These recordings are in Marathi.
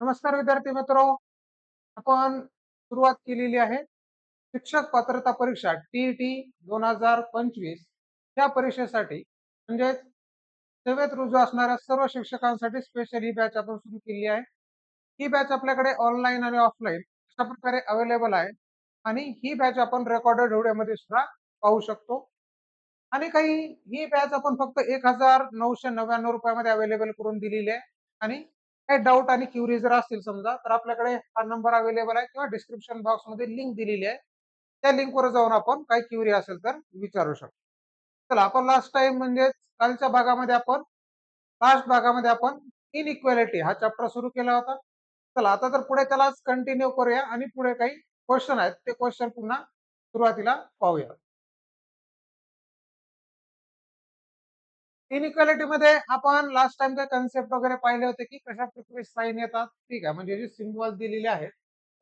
नमस्कार विद्यार्थी मित्रो, आपण सुरुवात केलेली आहे शिक्षक पात्रता परीक्षा टी 2025 या परीक्षेसाठी म्हणजे सेवेत रुजू असणाऱ्या सर्व शिक्षकांसाठी स्पेशल ही बॅच आपण सुरू केली आहे. ही बॅच आपल्याकडे ऑनलाईन आणि ऑफलाईन अशा प्रकारे अवेलेबल आहे आणि ही बॅच आपण रेकॉर्डेड व्हिडिओमध्ये सुद्धा पाहू शकतो. आणि काही ही बॅच आपण फक्त 1999 रुपयामध्ये अवेलेबल करून दिलेली आहे. आणि काही डाऊट आणि क्युरी जर असतील समजा तर आपल्याकडे हा नंबर अवेलेबल आहे किंवा डिस्क्रिप्शन बॉक्समध्ये लिंक दिलेली आहे. त्या लिंकवर जाऊन आपण काही क्युरी असेल तर विचारू शकतो. चला, आपण लास्ट टाइम म्हणजे कालच्या भागामध्ये आपण लास्ट भागामध्ये आपण इनइक्वालिटी हा चॅप्टर सुरू केला होता. चला, आता तर पुढे त्यालाच कंटिन्यू करूया आणि पुढे काही क्वेश्चन आहेत ते क्वेश्चन पुन्हा सुरुवातीला पाहूया. इनइक्वालिटी मध्ये आपण लास्ट टाइम काही कन्सेप्ट वगैरे पाहिले होते की कशा प्रकारे साईन येतात. ठीक आहे, म्हणजे जे सिम्बॉल दिलेले आहेत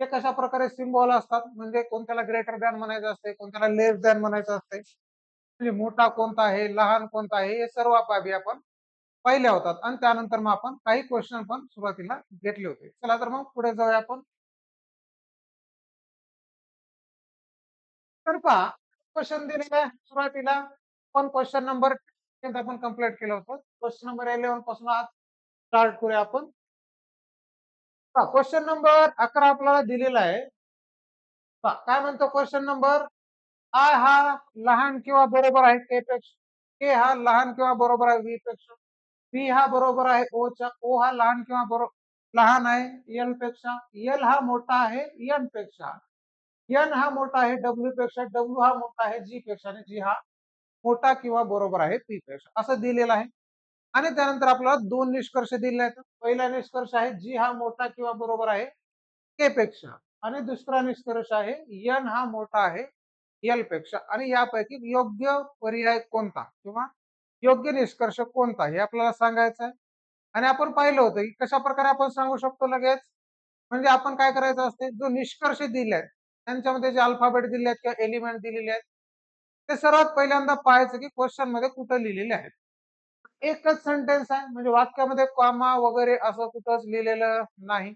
ते कशा प्रकारे सिम्बॉल असतात, म्हणजे कोणत्याला ग्रेटर दॅन म्हणायचं असते, कोणत्याला लेस दॅन म्हणायचं असते, म्हणजे मोठा कोणता आहे, लहान कोणता आहे, हे सर्व बाबी आपण पाहिल्या होतात. आणि त्यानंतर मग आपण काही क्वेश्चन पण सुरुवातीला घेतले होते. चला तर मग पुढे जाऊया आपण. तर पहा, क्वेश्चन दिलेला आहे सुरुवातीला. आपण क्वेश्चन नंबर आपण कंप्लीट केलं होतं. क्वेश्चन नंबर 11 पासून आज स्टार्ट करूया आपण. क्वेश्चन नंबर 11 आपल्याला दिलेला आहे. काय म्हणतो क्वेश्चन नंबर? आय हा लहान किंवा बरोबर आहे के पेक्षा, के हा लहान किंवा बरोबर आहे व्ही पेक्षा, व्ही हा बरोबर आहे ओ च्या, ओ हा लहान किंवा लहान आहे एल पेक्षा, एल हा मोठा आहे एन पेक्षा, एन हा मोठा आहे डब्ल्यू पेक्षा, डब्ल्यू हा मोठा आहे जी पेक्षा आणि जी हा मोठा किंवा बरोबर आहे पी पेक्षा, असं दिलेलं आहे. आणि त्यानंतर आपल्याला दोन निष्कर्ष दिले आहेत. पहिला निष्कर्ष आहे जी हा मोठा किंवा बरोबर आहे के पेक्षा, आणि दुसरा निष्कर्ष आहे एन हा मोठा आहे एल पेक्षा, आणि यापैकी योग्य पर्याय कोणता किंवा योग्य निष्कर्ष कोणता हे आपल्याला सांगायचं आहे. आणि आपण पाहिलं होतं की कशा प्रकारे आपण सांगू शकतो लगेच. म्हणजे आपण काय करायचं असते, जो निष्कर्ष दिले आहेत त्यांच्यामध्ये जे अल्फाबेट दिले आहेत किंवा एलिमेंट दिलेले आहेत ते सर्वात पहिल्यांदा पाहायचं की क्वेश्चन मध्ये कुठं लिहिलेले आहेत. एकच सेंटेन्स आहे, म्हणजे वाक्यामध्ये कॉमा वगैरे असं कुठंच लिहिलेलं नाही.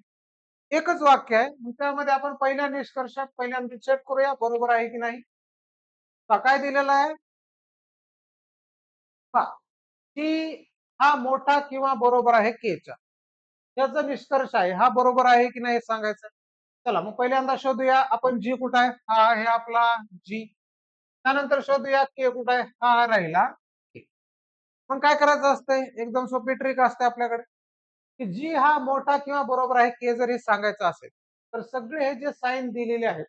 एकच वाक्य आहे. मग त्यामध्ये आपण पहिल्या निष्कर्षात पहिल्यांदा चेक करूया बरोबर आहे की नाही. काय दिलेलं आहे? पहा, की हा मोठा किंवा बरोबर आहे केच्या. त्याचा निष्कर्ष आहे हा बरोबर आहे की नाही हे सांगायचं. चला मग पहिल्यांदा शोधूया आपण जी कुठं आहे, हा आहे आपला जी. त्यानंतर शोधूया के कुठं आहे, हा राहिला के. मग काय करायचं असतंय, एकदम सोपी ट्रिक असते आपल्याकडे, की जी हा मोठा किंवा बरोबर आहे के जर हे सांगायचं असेल तर सगळे हे जे साईन दिलेले आहेत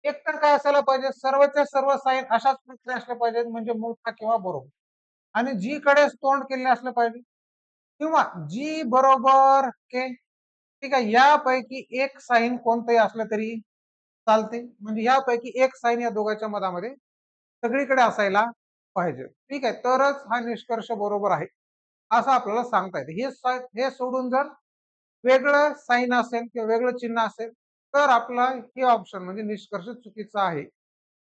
एक तर काय असायला पाहिजे, सर्वच्या सर्व साईन अशाच प्रकारे असल्या पाहिजेत, म्हणजे मोठा किंवा बरोबर, आणि जी कडे तोंड केलेले असलं पाहिजे, किंवा जी बरोबर के. ठीक आहे, यापैकी एक साईन कोणतंही असलं तरी चालते, म्हणजे यापैकी एक साईन या दोघांच्या मधामध्ये सगळीकडे असायला पाहिजे. ठीक आहे, तरच हा निष्कर्ष बरोबर आहे असं आपल्याला सांगता येते. हे सोडून जर वेगळं साईन असेल किंवा वेगळं चिन्ह असेल तर आपला हे ऑप्शन म्हणजे निष्कर्ष चुकीचा आहे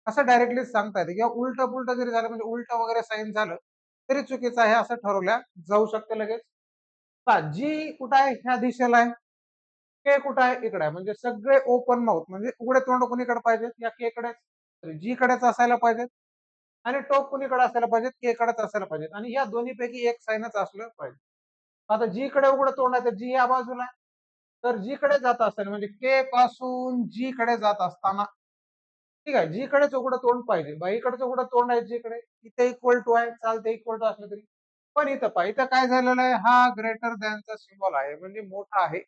असं डायरेक्टली सांगता येते. किंवा उलट पुलट जरी झालं, म्हणजे उलट वगैरे साईन झालं तरी चुकीचं आहे असं ठरवल्या जाऊ शकते लगेच. जी कुठं आहे, ह्या दिशेला आहे. के कुठं आहे, इकडे आहे. म्हणजे सगळे ओपन माउथ, म्हणजे उघडे तोंड कुणीकडे पाहिजेत, या के कडेच, जी कडेच असायला पाहिजेत. आणि टोक कुणीकडे असायला पाहिजेत, के कडेच असायला पाहिजेत, आणि या दोन्ही पैकी एक साईनच असलं पाहिजे. आता जी कडे उघडं तोंड आहे तर जी या बाजूला आहे. तर जी कडे जात असताना, म्हणजे के पासून जी कडे जात असताना, ठीक आहे, जी कडेच उघडं तोंड पाहिजे. बाईकडचं उघडं तोंड आहे जी कडे, इथे इक्वल टू आहे, चालते इक्वल टू असलं तरी. पण इथं पहा, इथं काय झालेलं आहे, हा ग्रेटर दॅनचा सिम्बॉल आहे, म्हणजे मोठा आहे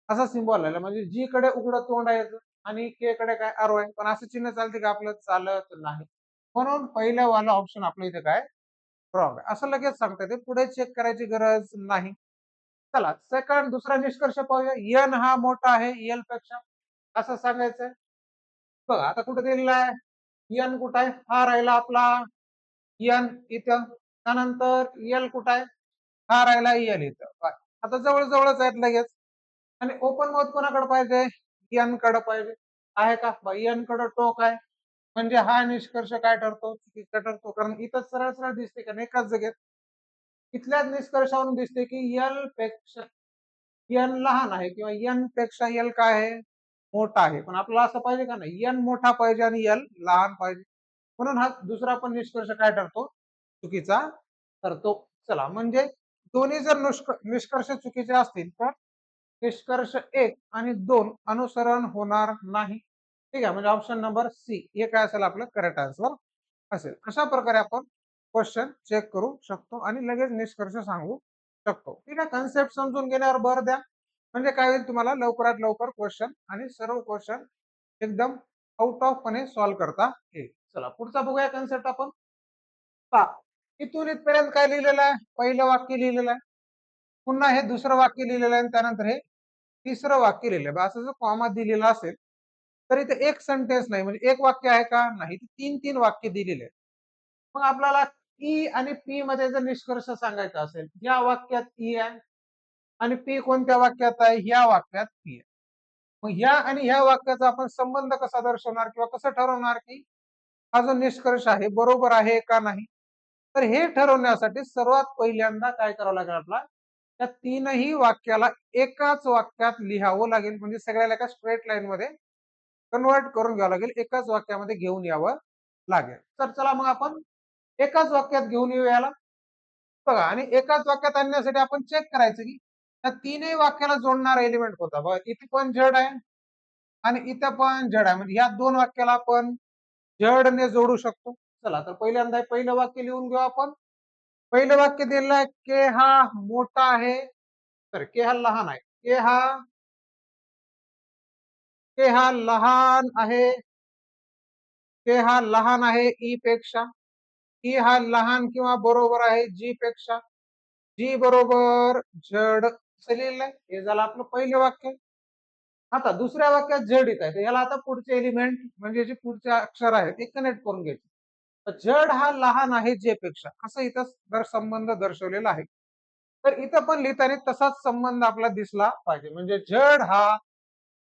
असा सिम्बॉल आहे. म्हणजे जी कडे उघडं तोंड आहे आणि के कडे काय आरो आहे, पण असं चिन्ह चालते का आपलं? चालत नाही. म्हणून पहिलं वाला ऑप्शन आपलं इथे काय रॉंग आहे असं लगेच सांगता येते, पुढे चेक करायची गरज नाही. चला सेकंड, दुसरा निष्कर्ष पाहूया. एन हा मोठा आहे एल पेक्षा असं सांगायचंय. बघा आता कुठे दिलेला आहे, एन कुठं आहे, हा राहिला आपला एन इथं. त्यानंतर एल कुठं आहे, हा राहिला एल इथं. आता जवळ जवळच आहेत लगेच. आणि ओपन माउथ कोणाकडे पाहिजे, एन कडे पाहिजे. आहे का, एन कडे टोक आहे, म्हणजे हा निष्कर्ष काय ठरतो, चुकीचा ठरतो. कारण इथं सरळ सरळ दिसते का नाही एकाच जागेत. इथल्याच निष्कर्षावरून दिसते की एल पेक्षा एन लहान आहे किंवा एन पेक्षा एल काय आहे मोठा आहे, पण आपल्याला असं पाहिजे का नाही, एन मोठा पाहिजे आणि एल लहान पाहिजे, म्हणून हा दुसरा पण निष्कर्ष काय ठरतो, चुकीचा ठरतो. चला, म्हणजे दोन्ही जर निष्कर्ष चुकीचे असतील तर निष्कर्ष 1 आणि 2 अनुसरण होणार नाही. ठीक आहे, म्हणजे ऑप्शन नंबर सी हे काय असेल आपलं करेक्ट आन्सर असेल. अशा प्रकारे आपण क्वेश्चन चेक करू शकतो आणि लगेच निष्कर्ष सांगू शकतो. ठीक आहे, कन्सेप्ट समजून घेण्यावर भर द्या, म्हणजे काय होईल, तुम्हाला लवकरात लवकर क्वेश्चन आणि सर्व क्वेश्चन एकदम आउट ऑफ पणे सॉल्व्ह करता येईल. चला पुढचा बघूया कन्सेप्ट आपण. पहा, इथून इथपर्यंत काय लिहिलेलं आहे, पहिलं वाक्य लिहिलेलं आहे, पुन्हा हे दुसरं वाक्य लिहिलेलं आहे आणि त्यानंतर हे तिसरं वाक्य लिहिलं आहे. असं जर कॉमा दिलेला असेल तर इथे एक सेंटेन्स नाही, म्हणजे एक वाक्य आहे का, नाही, तीन तीन वाक्य दिलेले आहेत. मग आपल्याला ई आणि पी मध्ये जर निष्कर्ष सांगायचा असेल, या वाक्यात ई आहे आणि पी कोणत्या वाक्यात आहे, या वाक्यात पी आहे. मग ह्या आणि ह्या वाक्याचा आपण संबंध कसा दर्शवणार किंवा कसं ठरवणार की हा जो निष्कर्ष आहे बरोबर आहे का नाही. तर हे ठरवण्यासाठी सर्वात पहिल्यांदा काय करावं लागेल, आपला त्या तीनही वाक्याला एकाच वाक्यात लिहावं लागेल, म्हणजे सगळ्याला एका स्ट्रेट लाईन मध्ये कन्वर्ट करून घ्यावं लागेल, एकाच वाक्यामध्ये घेऊन यावं लागेल. तर चला मग आपण एकाच वाक्यात घेऊन येऊ याला. बघा, आणि एकाच वाक्यात आणण्यासाठी आपण चेक करायचं की त्या तीनही वाक्याला जोडणारा एलिमेंट कोणता. बघा, इथे पण जड आहे आणि इथं पण जड आहे, म्हणजे या दोन वाक्याला आपण जडने जोडू शकतो. चला, तर पहिल्यांदा पहिलं वाक्य लिहून घेऊ आपण. पहिलं वाक्य दिलेलं आहे, के हा मोठा आहे, तर के हा लहान आहे. के हा लहान आहे. के हा लहान आहे ई पेक्षा. ई हा लहान किंवा बरोबर आहे जी पेक्षा. जी बरोबर जड असं लिहिलंय. हे झालं आपलं पहिलं वाक्य. आता दुसऱ्या वाक्यात जड येत आहे, याला आता पुढचे एलिमेंट म्हणजे जे पुढचे अक्षर आहे ते कनेक्ट करून घ्यायचे. जड हा लहान आहे जे पेक्षा, असं इथं संबंध दर्शवलेला आहे. तर इथं पण लिहिताना तसाच संबंध आपला दिसला पाहिजे, म्हणजे जड हा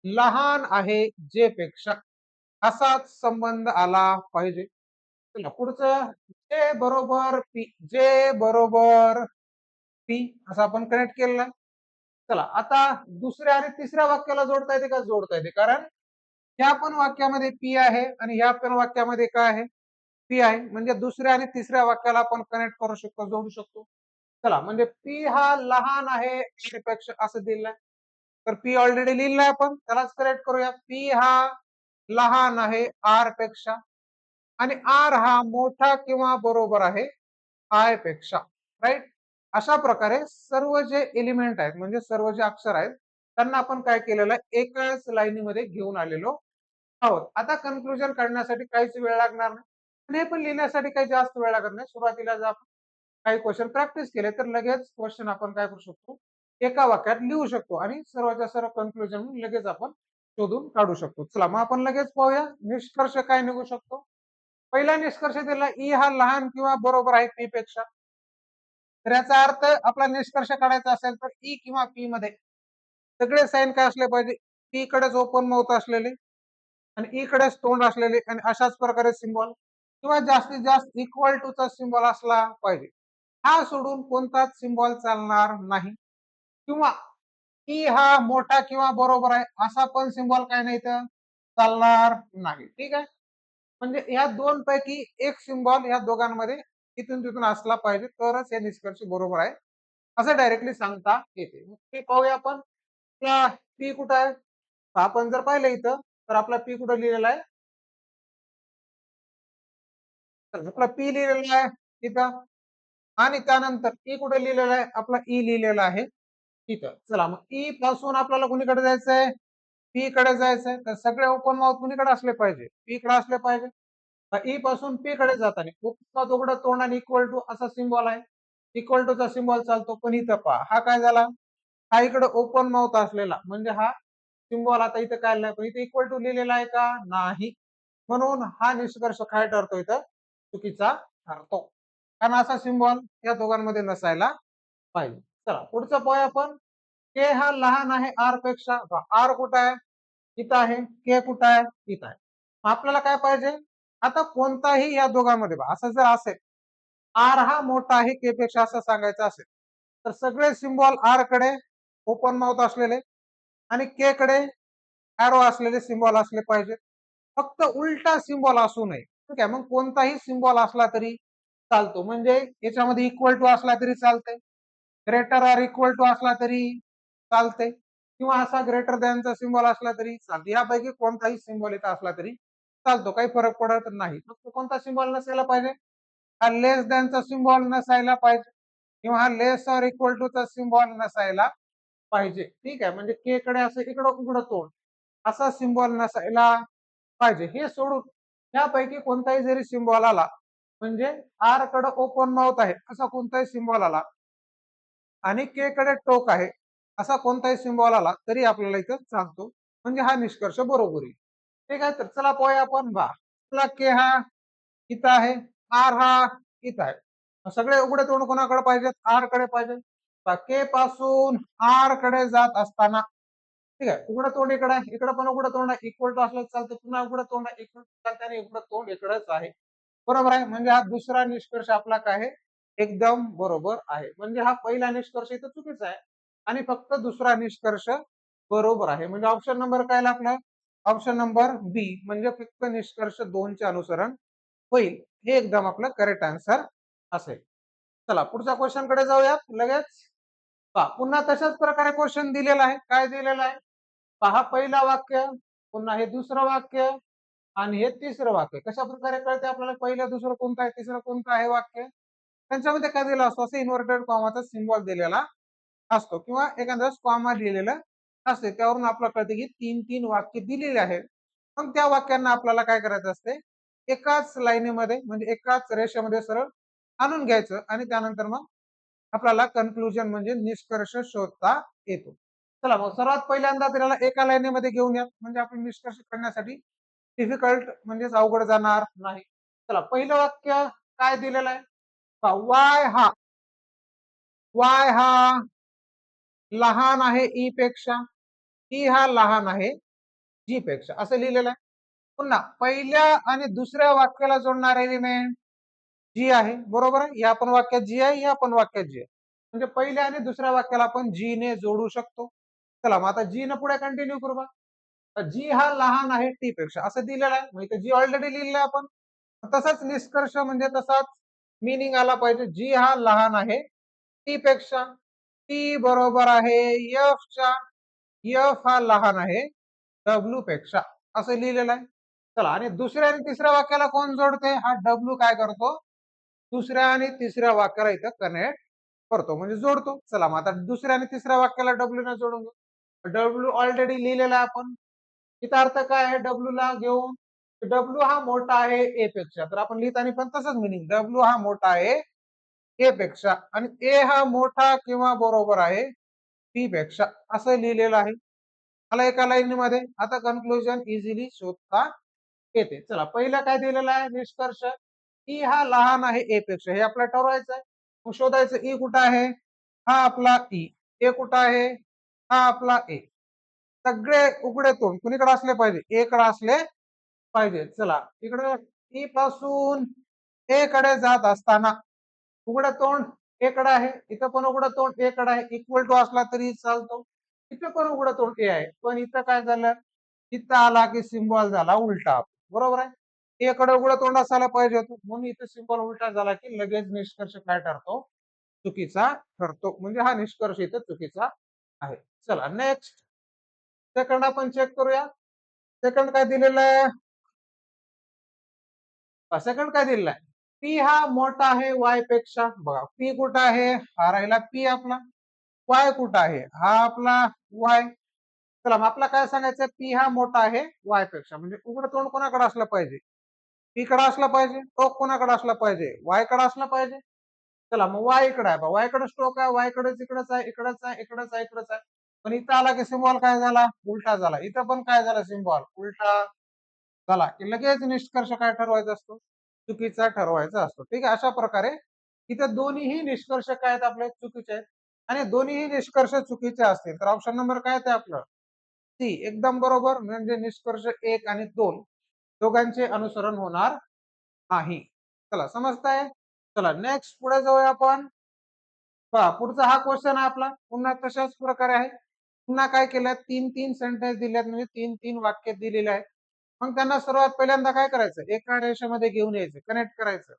लहान आहे जे पेक्षा, असाच संबंध आला पाहिजे. चला पुढचं, जे बरोबर पी, जे बरोबर पी असं आपण कनेक्ट केलेलं आहे. चला, आता दुसऱ्या आणि तिसऱ्या वाक्याला जोडता येते का, जोडता येते, कारण ह्या पण वाक्यामध्ये पी आहे आणि ह्या पण वाक्यामध्ये काय आहे, पी आहे, म्हणजे दुसऱ्या आणि तिसऱ्या वाक्याला आपण कनेक्ट करू शकतो, जोडू शकतो. चला, म्हणजे पी हा लहान आहे पेक्षा असं दिलंय, तर पी ऑलरेडी लिहिलंय आपण, त्यालाच करेक्ट करूया. पी हा लहान आहे आर पेक्षा आणि आर हा मोठा किंवा बरोबर आहे आय पेक्षा, राईट. अशा प्रकारे सर्व जे एलिमेंट आहेत, म्हणजे सर्व जे अक्षर आहेत, त्यांना आपण काय केलेलं आहे, एकाच लाईनीमध्ये घेऊन आलेलो आहोत. आता कन्क्लुजन काढण्यासाठी काहीच वेळ लागणार नाही आणि हे पण लिहिण्यासाठी काही जास्त वेळ लागत नाही. सुरुवातीला जर आपण काही क्वेश्चन प्रॅक्टिस केले तर लगेच क्वेश्चन आपण काय करू शकतो, एका वाक्यात लिहू शकतो आणि सर्वांच्या सर्व कन्क्लुजन लगेच आपण शोधून काढू शकतो. चला, मग आपण लगेच पाहूया निष्कर्ष काय निघू शकतो. पहिला निष्कर्ष दिला, ई हा लहान किंवा बरोबर आहे पी पेक्षा. तर याचा अर्थ आपला निष्कर्ष काढायचा असेल तर ई किंवा पी मध्ये सगळे साईन काय असले पाहिजे, पी कडेच ओपन माउथ असलेले आणि ई कडेच तोंड असलेले आणि अशाच प्रकारे सिम्बॉल किंवा जास्तीत जास्त इक्वल टू चा सिम्बॉल असला पाहिजे. हा सोडून कोणताच सिम्बॉल चालणार नाही. किंवा ई हा मोठा किंवा बरोबर आहे असा पण सिम्बॉल काय नाही तर चालणार नाही. ठीक आहे, म्हणजे या दोन पैकी एक सिम्बॉल या दोघांमध्ये इथून तिथून असला पाहिजे, तरच हे निष्कर्ष बरोबर आहे असं डायरेक्टली सांगता येते. ते पाहूया आपण. पी कुठं आहे, आपण जर पाहिलं इथं तर आपला पी कुठं लिहिलेला आहे, तर आपला पी लिहिलेला आहे इथं आणि त्यानंतर ई कुठे लिहिलेला आहे, आपला ई लिहिलेला आहे इथं. चला, मग ई पासून आपल्याला कुणीकडे जायचंय, पी कडे जायचंय, तर सगळे ओपन माउथ कुणीकडे असले पाहिजे, पी कडे असले पाहिजे. ई पासून पी कडे जाताना ओपन उघडं तोंड आणि इक्वल टू असा सिम्बॉल आहे, इक्वल टू चा सिम्बॉल चालतो, पण इथं पहा हा काय झाला, हा इकडे ओपन माउथ असलेला, म्हणजे हा सिम्बॉल आता इथं काय नाही, पण इथे इक्वल टू लिहिलेला आहे का, नाही, म्हणून हा निष्कर्ष काय ठरतो, इथं चुकीचा ठरतो, कारण असा सिम्बॉल या दोघांमध्ये नसायला पाहिजे. चला पुढचं पाहूया आपण. के हा लहान आहे आर पेक्षा. आर कुठं आहे, इथं आहे. के कुठं आहे, इथं आहे. आपल्याला काय पाहिजे, आता कोणताही या दोघांमध्ये असं जर असेल, आर हा मोठा आहे के पेक्षा असं सांगायचं असेल, तर सगळे सिम्बॉल आर कडे ओपन माउथ असलेले आणि के कडे एरो असलेले सिम्बॉल असले पाहिजेत. फक्त उलटा सिम्बॉल असू नये. ठीक आहे. मग कोणताही सिम्बॉल असला तरी चालतो. म्हणजे याच्यामध्ये इक्वल टू असला तरी चालते. ग्रेटर ऑर इक्वल टू असला तरी चालते किंवा असा ग्रेटर दॅनचा सिम्बॉल असला तरी चालते. यापैकी कोणताही सिम्बॉल इथं असला तरी चालतो. काही फरक पडत नाही. फक्त कोणता सिम्बॉल नसायला पाहिजे? हा लेस दॅनचा सिम्बॉल नसायला पाहिजे किंवा हा लेस ऑर इक्वल टू चा सिम्बॉल नसायला पाहिजे. ठीक आहे. म्हणजे के कडे असं इकडं उघडं तोंड असा सिम्बॉल नसायला पाहिजे. हे सोडून यापैकी कोणताही जरी सिम्बॉल आला म्हणजे आर कडे ओपन माउथ आहे असा कोणताही सिम्बॉल आला आणि के कडे टोक आहे असा कोणताही सिम्बॉल आला तरी आपल्याला इथं चालतो. म्हणजे हा निष्कर्ष बरोबर येईल. ठीक आहे. तर चला पाहूया आपण के हा इथं आहे, आर हा इथं आहे. सगळे उघडे तोंड कोणाकडे पाहिजेत? आर कडे पाहिजे. के पासून आर कडे जात असताना ठीक आहे. उघडं तोंड इकडे आहे, इकडे पण उघडं तोंड आहे. इक्वल टू असलं चालतं. पुन्हा उघडं तोंड आहे, इक्वल टू चालतं आणि उघडं तोंड इकडेच आहे. बरोबर आहे. म्हणजे हा दुसरा निष्कर्ष आपला काय आहे? एकदम बरोबर आहे. म्हणजे हा पहिला निष्कर्ष इथं चुकीचा आहे आणि फक्त दुसरा निष्कर्ष बरोबर आहे. म्हणजे ऑप्शन नंबर काय लागला? ऑप्शन नंबर बी म्हणजे फक्त निष्कर्ष 2 चे अनुसरण होईल. हे एकदम आपलं करेक्ट आन्सर असेल. चला पुढच्या क्वेश्चन कडे जाऊयात लगेच. पहा पुन्हा तशाच प्रकारे क्वेश्चन दिलेला आहे. काय दिलेलं आहे? पहा पहिला वाक्य, पुन्हा हे दुसरं वाक्य आणि हे तिसरं वाक्य. कशा प्रकारे कळते आपल्याला पहिलं दुसरं कोणतं आहे, तिसरं कोणतं आहे वाक्य? त्यांच्यामध्ये काय दिलं असतो? असं इन्व्हर्टेड कॉमाचा सिम्बॉल दिलेला असतो किंवा एखादा कॉमा दिलेला असते. त्यावरून आपल्याला कळते की 3-3 वाक्य दिलेले आहेत. मग त्या वाक्यांना आपल्याला काय करायचं असते? एकाच लाईनीमध्ये म्हणजे एकाच रेषेमध्ये सरळ आणून घ्यायचं आणि त्यानंतर मग आपल्याला कन्क्लुजन म्हणजे निष्कर्ष शोधता येतो. चला मग सर्वात पहिल्यांदा त्याला एका लाईनीमध्ये घेऊन या म्हणजे आपण निष्कर्ष काढण्यासाठी डिफिकल्ट म्हणजेच अवघड जाणार नाही. चला पहिलं वाक्य काय दिलेलं आहे? वाय हा लहान आहे ई पेक्षा, ई हा लहान आहे जी पेक्षा असं लिहिलेलं आहे. पुन्हा पहिल्या आणि दुसऱ्या वाक्याला जोडणारा एलिमेंट जी आहे. बरोबर आहे. या पण वाक्यात जी आहे, या पण वाक्यात जी आहे. म्हणजे पहिल्या आणि दुसऱ्या वाक्याला आपण जी ने जोडू शकतो. चला मग आता जी न पुढे कंटिन्यू करू बा. जी हा लहान आहे टी पेक्षा असं दिलेलं आहे. म्हणजे जी ऑलरेडी लिहिलेलं आहे आपण. तसाच निष्कर्ष म्हणजे तसाच मिनिंग आला पाहिजे. जी हा लहान आहे टी पेक्षा. टी बरोबर आहे एफ च्या. एफ हा लहान आहे डब्ल्यू पेक्षा असं लिहिलेलं आहे. चला आणि दुसऱ्या आणि तिसऱ्या वाक्याला कोण जोडते? हा डब्ल्यू काय करतो? दुसऱ्या आणि तिसऱ्या वाक्याला इथं कनेक्ट करतो म्हणजे जोडतो. चला मग आता दुसऱ्या आणि तिसऱ्या वाक्याला डब्ल्यू ने जोडून घेऊ. डब्ल्यू ऑलरेडी लिहिलेला आहे आपण. इथं अर्थ काय आहे डब्ल्यू ला घेऊन? डब्ल्यू हा मोठा आहे ए पेक्षा. तर आपण लिहिताना पण तसंच मिनिंग डब्ल्यू हा मोठा आहे ए पेक्षा आणि ए हा मोठा किंवा बरोबर आहे बी पेक्षा असं लिहिलेलं आहे. मला एका लाईनीमध्ये आता कन्क्लुजन इझिली शोधता येते. चला पहिला काय दिलेला आहे निष्कर्ष? ई हा लहान आहे ए पेक्षा. हे आपल्याला ठरवायचं आहे. मग शोधायचं ई कुठं आहे? हा आपला ई. ए कुठं आहे? हा आपला ए. सगळे उघडे तोंड कुणीकडे असले पाहिजे? ए कडे असले पाहिजे. चला इकडे ई पासून ए कडे जात असताना उघडं तोंड ए कडे आहे. इथं पण उघडं तोंड ए कडे आहे. इक्वल टू असला तरी चालतो. इथं पण उघडं तोंड ए आहे. पण इथं काय झालं? इथं आला की सिम्बॉल झाला उलटा. बरोबर आहे. ए कडे उघडं तोंड असायला पाहिजे होतं. म्हणून इथं सिम्बॉल उलटा झाला की लगेच निष्कर्ष काय ठरतो? चुकीचा ठरतो. म्हणजे हा निष्कर्ष इथं चुकीचा आहे. चला नेक्स्ट सेकंड आपण चेक करूया. सेकंड काय दिलेलं आहे? सेकंड काय दिलेलं आहे? पी हा मोठा आहे वाय पेक्षा. बघा पी कुठं आहे? हा राहिला पी आपला. वाय कुठं आहे? हा आपला वाय. चला मग आपला काय सांगायचं? पी हा मोठा आहे वाय पेक्षा. म्हणजे उघडं तोंड कोणाकडे असलं पाहिजे? पी कडे असलं पाहिजे. टोक कोणाकडे असलं पाहिजे? वाय कडे असलं पाहिजे. चला मग वाय इकडे आहे. वाय कडे स्टोक आहे. वाय कडेच इकडेच आहे, इकडेच आहे, इकडेच आहे, इकडेच आहे. पण इथं आला की सिम्बॉल काय झाला? उलटा झाला. इथं पण काय झाला सिम्बॉल? उलटा झाला की लगेच निष्कर्ष काय ठरवायचा असतो? चुकीचा ठरवायचा असतो. ठीक आहे. अशा प्रकारे इथं दोन्हीही निष्कर्ष काय आहेत आपले? चुकीचे आहेत आणि दोन्हीही निष्कर्ष चुकीचे असतील तर ऑप्शन नंबर काय आहे आपलं? सी एकदम बरोबर. म्हणजे निष्कर्ष 1 आणि 2 दोघांचे अनुसरण होणार नाही. चला समजताय? चला नेक्स्ट पुढे जाऊया आपण. पहा पुढचा हा क्वेश्चन आहे आपला, पुन्हा तशाच प्रकारे आहे. पुन्हा काय केलं, 3-3 सेंटेन्स दिलेत, म्हणजे 3-3 वाक्य दिलेले आहेत. मग त्यांना सर्वात पहिल्यांदा काय करायचं, एका रेषेमध्ये घेऊन यायचं, कनेक्ट करायचं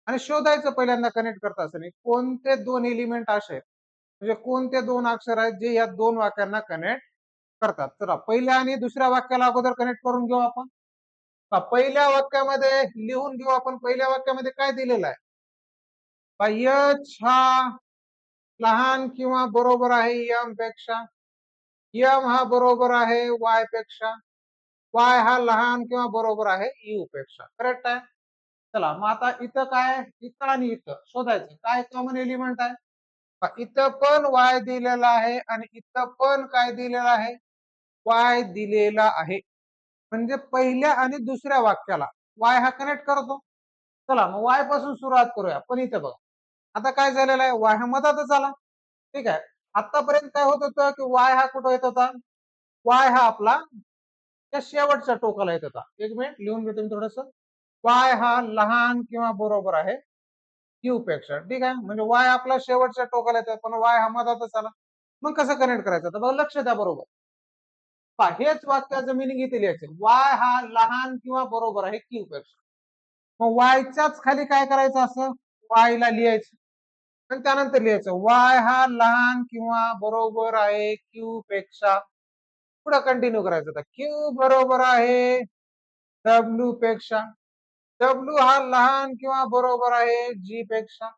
आणि शोधायचं पहिल्यांदा कनेक्ट करत असताना कोणते दोन एलिमेंट असे आहेत, म्हणजे कोणते दोन अक्षर आहेत जे या दोन वाक्यांना कनेक्ट करतात. चला पहिल्या आणि दुसऱ्या वाक्याला अगोदर कनेक्ट करून घेऊ आपण. पहिल्या वाक्यामध्ये लिहून घेऊ आपण. पहिल्या वाक्यामध्ये काय दिलेलं आहे, यच हा लहान किंवा बरोबर आहे यम पेक्षा, यम हा बरोबर आहे वाय पेक्षा, वाय हा लहान किंवा बरोबर आहे यू पेक्षा. करेक्ट आहे. चला मग आता इथं काय, इथं आणि इथं शोधायचं काय कॉमन एलिमेंट आहे. इथं पण वाय दिलेला आहे आणि इथं पण काय दिलेलं आहे, वाय दिलेला आहे. म्हणजे पहिल्या आणि दुसऱ्या वाक्याला वाय हा कनेक्ट करतो. चला मग वाय पासून सुरुवात करूया. पण इथं बघा आता काय झालेलं आहे, वाय हा मधातच आला. ठीक आहे. आतापर्यंत काय होत होतं की वाय हा कुठं येत होता, वाय हा आपला त्या शेवटच्या टोकाला येत होता. एक मिनिट लिहून घेतो मी थोडस. वाय हा लहान किंवा बरोबर आहे क्यू पेक्षा. ठीक आहे. म्हणजे वाय आपला शेवटच्या टोकाला येतो, पण वाय हा मधातच आला. मग कसं कनेक्ट करायचं, तर बघा लक्ष द्या बरोबर. हेच वाक्याचं मिनिंग इथे लिहायचं, वाय हा लहान किंवा बरोबर आहे क्यू पेक्षा. मग वायच्याच खाली काय करायचं, असं वायला लिहायचं आणि त्यानंतर लिहायचं वाय हा लहान किंवा बरोबर आहे क्यू पेक्षा. पुढे कंटिन्यू करायचं, तर क्यू बरोबर आहे डब्ल्यू पेक्षा, डब्ल्यू हा लहान किंवा बरोबर आहे जी पेक्षा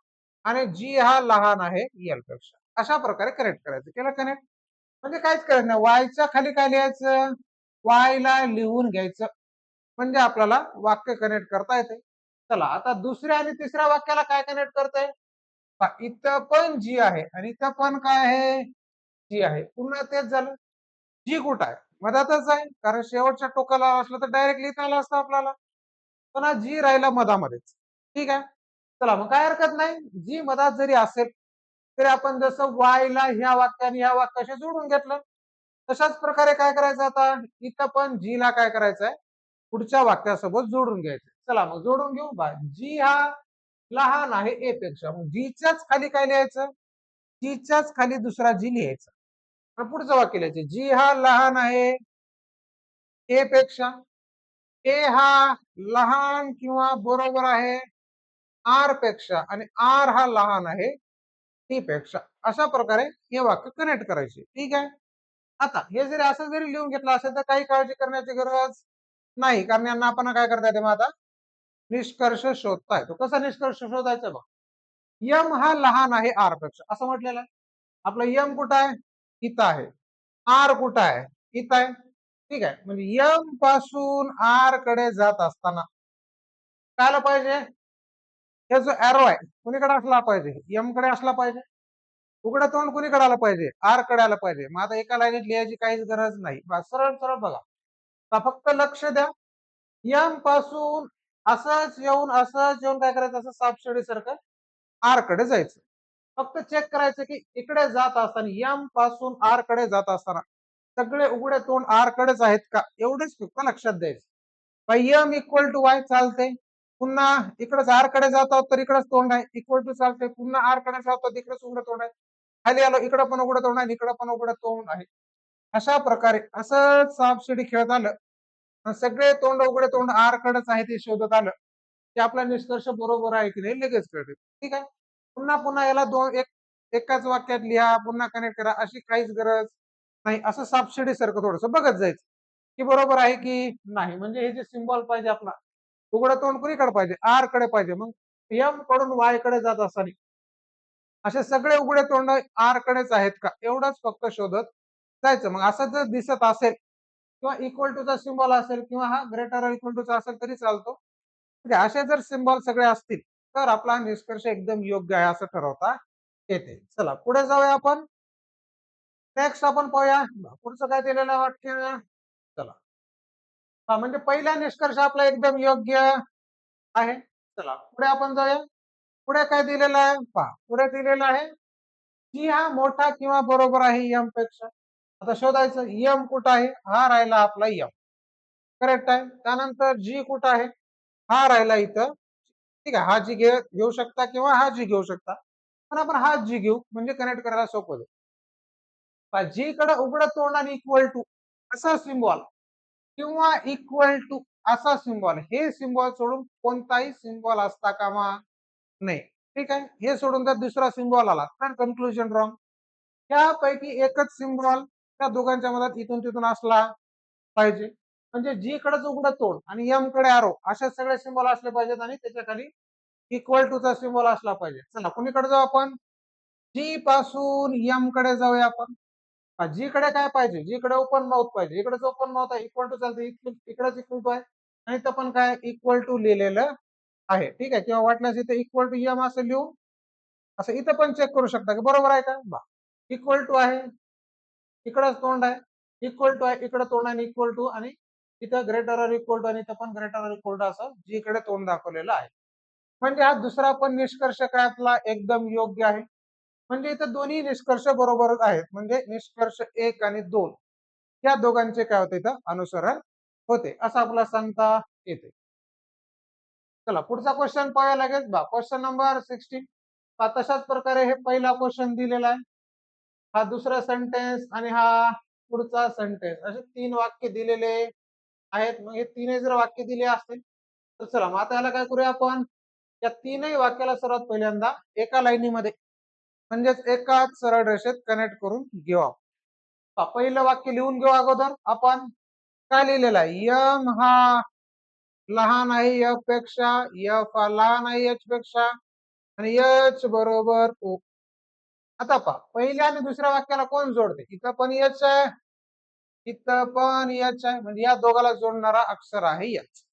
आणि जी हा लहान आहे एल पेक्षा. अशा प्रकारे कनेक्ट करायचं. केलं कनेक्ट म्हणजे काहीच करायचं नाही, वायच्या खाली काय लिहायचं, वायला लिहून घ्यायचं, म्हणजे आपल्याला वाक्य कनेक्ट करता येते. चला आता दुसऱ्या आणि तिसऱ्या वाक्याला काय कनेक्ट करते, इथं पण जी आहे आणि इथं पण काय आहे, जी आहे. पुन्हा तेच झालं, जी कुठं आहे, मधातच आहे, कारण शेवटच्या टोकाला असलं तर डायरेक्ट लिहिता आलं असतं आपल्याला, पण हा जी राहिला मधामध्येच. ठीक आहे. चला मग काय हरकत नाही, जी मधात जरी असेल तरी आपण जसं वायला ह्या वाक्याने ह्या वाक्याशी जोडून घेतलं, तशाच प्रकारे काय करायचं, आता इथं पण जी ला काय करायचंय, पुढच्या वाक्यासोबत जोडून घ्यायचं. चला मग जोडून घेऊ. बा जी हा लहान आहे ए पेक्षा, मग जीच्याच खाली काय लिहायचं, जीच्याच खाली दुसरा जी लिहायचा. पुढचं वाक्य लिहायचं, जी हा लहान आहे ए पेक्षा, ए हा लहान किंवा बरोबर आहे आर पेक्षा आणि आर हा लहान आहे टी पेक्षा. अशा प्रकारे हे वाक्य कनेक्ट करायचे. ठीक आहे. आता हे जरी असं जरी लिहून घेतलं असेल तर काही काळजी करण्याची गरज नाही, कारण यांना आपण काय करता येते, मग आता निष्कर्ष शोधता येतो. कसा निष्कर्ष शोधायचा, बघ यम हा लहान आहे आर पेक्षा असं म्हटलेलं आहे. आपलं यम कुठं आहे, इथं आहे. आर कुठं आहे, इथं आहे. ठीक आहे. म्हणजे यम पासून आर कडे जात असताना काय आलं पाहिजे, हे जो एरो आहे कुणीकडे असला पाहिजे, यम कडे असला पाहिजे. उघडं तोंड कुणीकडे आलं पाहिजे, आर कडे आलं पाहिजे. मग आता एका लाईनीत लिहायची काहीच गरज नाही, सरळ सरळ बघा. फक्त लक्ष द्या, यम पासून असंच येऊन काय करायचं, असं सापशिडी सारखं आर कडे जायचं. फक्त चेक करायचं की इकडे जात असताना, यम पासून आर कडे जात असताना सगळे उघडे तोंड आर कडेच आहेत का, एवढेच फक्त लक्षात द्यायचं. यम इक्वल टू वाय चालते, पुन्हा इकडेच आर कडे जात आहोत तर इकडेच तोंड आहे, इक्वल टू चालते, पुन्हा आर कडे जातो तिकडेच उघडं तोंड आहे, खाली आलो इकडे पण उघडं तोंड आहे, इकडे पण उघडं तोंड आहे. अशा प्रकारे असं सापशिडी खेळत आलं, सगळे तोंड उघडे तोंड आर कडेच आहे ते शोधत आलं की आपला निष्कर्ष बरोबर आहे की नाही लगेच कळते. ठीक आहे. पुन्हा पुन्हा याला एकाच वाक्यात लिहा, पुन्हा कनेक्ट करा, अशी काहीच गरज नाही. असं सापशिडी सारखं थोडंसं बघत जायचं की बरोबर आहे की नाही. म्हणजे हे जे सिम्बॉल पाहिजे आपला, उघडं तोंड कुणीकडे पाहिजे, आर कडे पाहिजे. मग यम कडून वाय कडे जात असताना असे सगळे उघडे तोंड आर कडेच आहेत का, एवढंच फक्त शोधत जायचं. मग असं जर दिसत असेल किंवा इक्वल टूचा सिम्बॉल असेल किंवा हा ग्रेटर इक्वल टूचा असेल तरी चालतो. म्हणजे असे जर सिम्बॉल सगळे असतील तर आपला निष्कर्ष एकदम योग्य आहे असं ठरवता येते. चला पुढे जाऊया आपण. नेक्स्ट आपण पाहूया पुढचं काय दिलेलं वाक्य. चला म्हणजे पहिला निष्कर्ष आपला एकदम योग्य आहे. चला पुढे आपण जाऊया. पुढे काय दिलेलं आहे पहा, पुढे दिलेलं आहे जी हा मोठा किंवा बरोबर आहे यम पेक्षा. आता शोधायचं यम कुठं आहे, हा राहिला आपला यम, करेक्ट आहे. त्यानंतर जी कुठं आहे, हा राहिला इथं. ठीक आहे. हा जी घेऊ शकता किंवा हा जी घेऊ शकता. पण आपण हा जी घेऊ म्हणजे कनेक्ट करायला सोपं जाईल. जी कडे उघडं तोंड आणि इक्वल टू असा सिम्बॉल किंवा इक्वल टू असा सिम्बॉल, हे सिम्बॉल सोडून कोणताही सिम्बॉल असता कामा नाही. ठीक आहे, हे सोडून जर दुसरा सिम्बॉल आला तर कन्क्लुजन रॉंग. त्यापैकी एकच सिम्बॉल त्या दोघांच्या मधात इथून तिथून असला पाहिजे. म्हणजे जी कडे उघडं तोंड आणि एम कडे अॅरो असे सगळे सिम्बॉल असले पाहिजेत आणि त्याच्या खाली इक्वल टू चा सिम्बॉल असला पाहिजे. चला कुणीकडे जाऊ आपण, जी पासून एम कडे जाऊया आपण. जी कडे काय पाहिजे, जी कडे ओपन माउथ पाहिजे, इकडेच ओपन माउथ आहे, इक्वल टू चालते, इकडेच इक्वल टू आहे आणि इथं पण काय इक्वल टू लिहिलेलं आहे. ठीक आहे, किंवा वाटल्यास इथे इक्वल टू एम असं लिहू, असं इथं पण चेक करू शकता की बरोबर आहे का. इक्वल टू आहे, इकडंच तोंड आहे, इक्वल टू आहे, इकडे तोंड आहे इक्वल टू, आणि इथं ग्रेटर ऑर इक्वल टू आणि इथं पण ग्रेटर ऑर इक्वल टू असं जीकडे तोंड दाखवलेलं आहे. म्हणजे हा दुसरा पण निष्कर्ष काय आपला एकदम योग्य आहे. म्हणजे इथं दोन्ही निष्कर्ष बरोबरच आहेत. म्हणजे निष्कर्ष 1 आणि 2 या दोघांचे काय होते इथं अनुसरण होते असं आपल्याला सांगता येते. चला पुढचा क्वेश्चन पाहायला लागेल बा. Question number 16. तशाच प्रकारे हे पहिला क्वेश्चन दिलेला आहे, हा दुसरा सेंटेन्स आणि हा पुढचा सेंटेन्स, असे 3 वाक्य दिलेले आहेत. मग हे तीनही जर वाक्य दिले असतील तर चला मग आता याला काय करूया आपण, या तीनही वाक्याला सर्वात पहिल्यांदा एका लाईनीमध्ये म्हणजेच एकाच सरळ रेषेत कनेक्ट करून घेऊ आपण. पहिलं वाक्य लिहून घेऊ अगोदर आपण. काय लिहिलेलं आहे, यम हा लहान आहे एफ पेक्षा, एफ हा लहान आहे एच पेक्षा आणि एच बरोबर ओ. आता पहा पहिल्या आणि दुसऱ्या वाक्याला कोण जोडते, इथं पण एच आहे, इथं पण एच आहे, म्हणजे या दोघाला जोडणारा अक्षर आहे एच.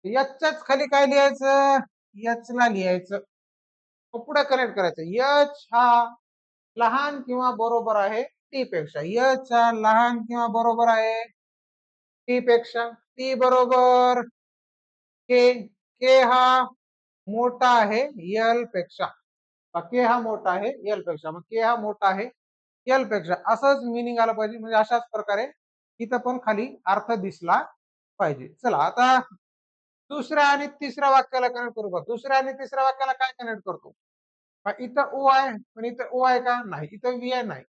एचच्याच खाली काय लिहायचं, एच ला लिहायचं. पुढे कनेक्ट करायचं, एच हा लहान किंवा बरोबर आहे टी पेक्षा, एच हा लहान किंवा बरोबर आहे टी पेक्षा, टी बरोबर के, के हा मोठा आहे यल पेक्षा, के हा मोठा आहे यल पेक्षा, मग के हा मोठा आहे यल पेक्षा असंच मिनिंग आलं पाहिजे. म्हणजे अशाच प्रकारे इथं पण खाली अर्थ दिसला पाहिजे. चला आता दुसऱ्या आणि तिसऱ्या वाक्याला कनेक्ट करू बघ. दुसऱ्या आणि तिसऱ्या वाक्याला काय कनेक्ट करतो, इथं ओ आहे पण इथं ओ आहे का, नाही. इथं वी आहे, नाही.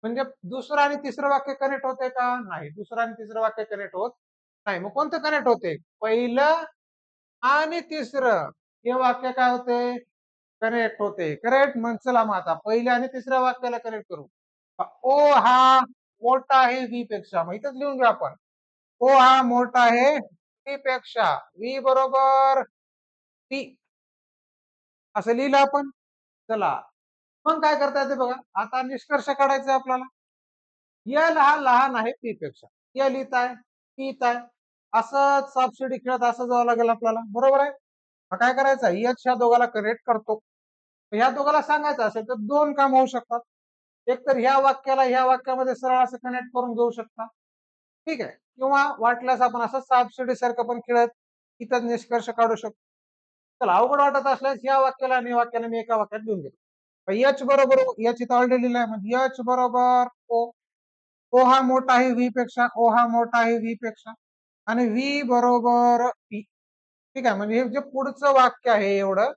म्हणजे दुसरं आणि तिसरं वाक्य कनेक्ट होते का, नाही. दुसरं आणि तिसरं वाक्य कनेक्ट होत नाही. मग कोणतं कनेक्ट होते, पहिलं आणि तिसरं हे वाक्य काय होते, कनेक्ट होते. करेक्ट. मग चला मग आता पहिल्या आणि तिसऱ्या वाक्याला कनेक्ट करू. ओ हा मोठा आहे व्ही पेक्षा, मग इथंच लिहून घेऊ आपण. ओ हा मोठा आहे व्ही पेक्षा, व्ही बरोबर पी असं लिहिलं आपण. चला मग काय करता येते बघा, आता निष्कर्ष काढायचा आपल्याला. यल हा लहान आहे पी पेक्षा, यल इथं आहे, पी इथं आहे, असंच सापशिडी खेळत असं जावं लागेल आपल्याला, बरोबर आहे. मग काय करायचं, एच ह्या दोघाला कनेक्ट करतो. ह्या दोघाला सांगायचं असेल तर दोन काम होऊ शकतात. एक तर ह्या वाक्याला ह्या वाक्यामध्ये सरळ असं कनेक्ट करून घेऊ शकता, ठीक आहे, किंवा वाटल्यास आपण असं सापशिडी सारखं पण खेळत इथं निष्कर्ष काढू शकतो. चला अवघड वाटत असल्यास या वाक्याला आणि वाक्याला मी एका वाक्यात लिहून घेतो. एच बरोबर एच इथं ऑलरेडी लिहिलं आहे, म्हणजे एच बरोबर ओ. ओ हा मोठा आहे व्ही पेक्षा, ओ हा मोठा आहे व्ही पेक्षा आणि व्ही बरोबर पी. ठीक आहे, म्हणजे हे जे पुढचं वाक्य आहे एवढं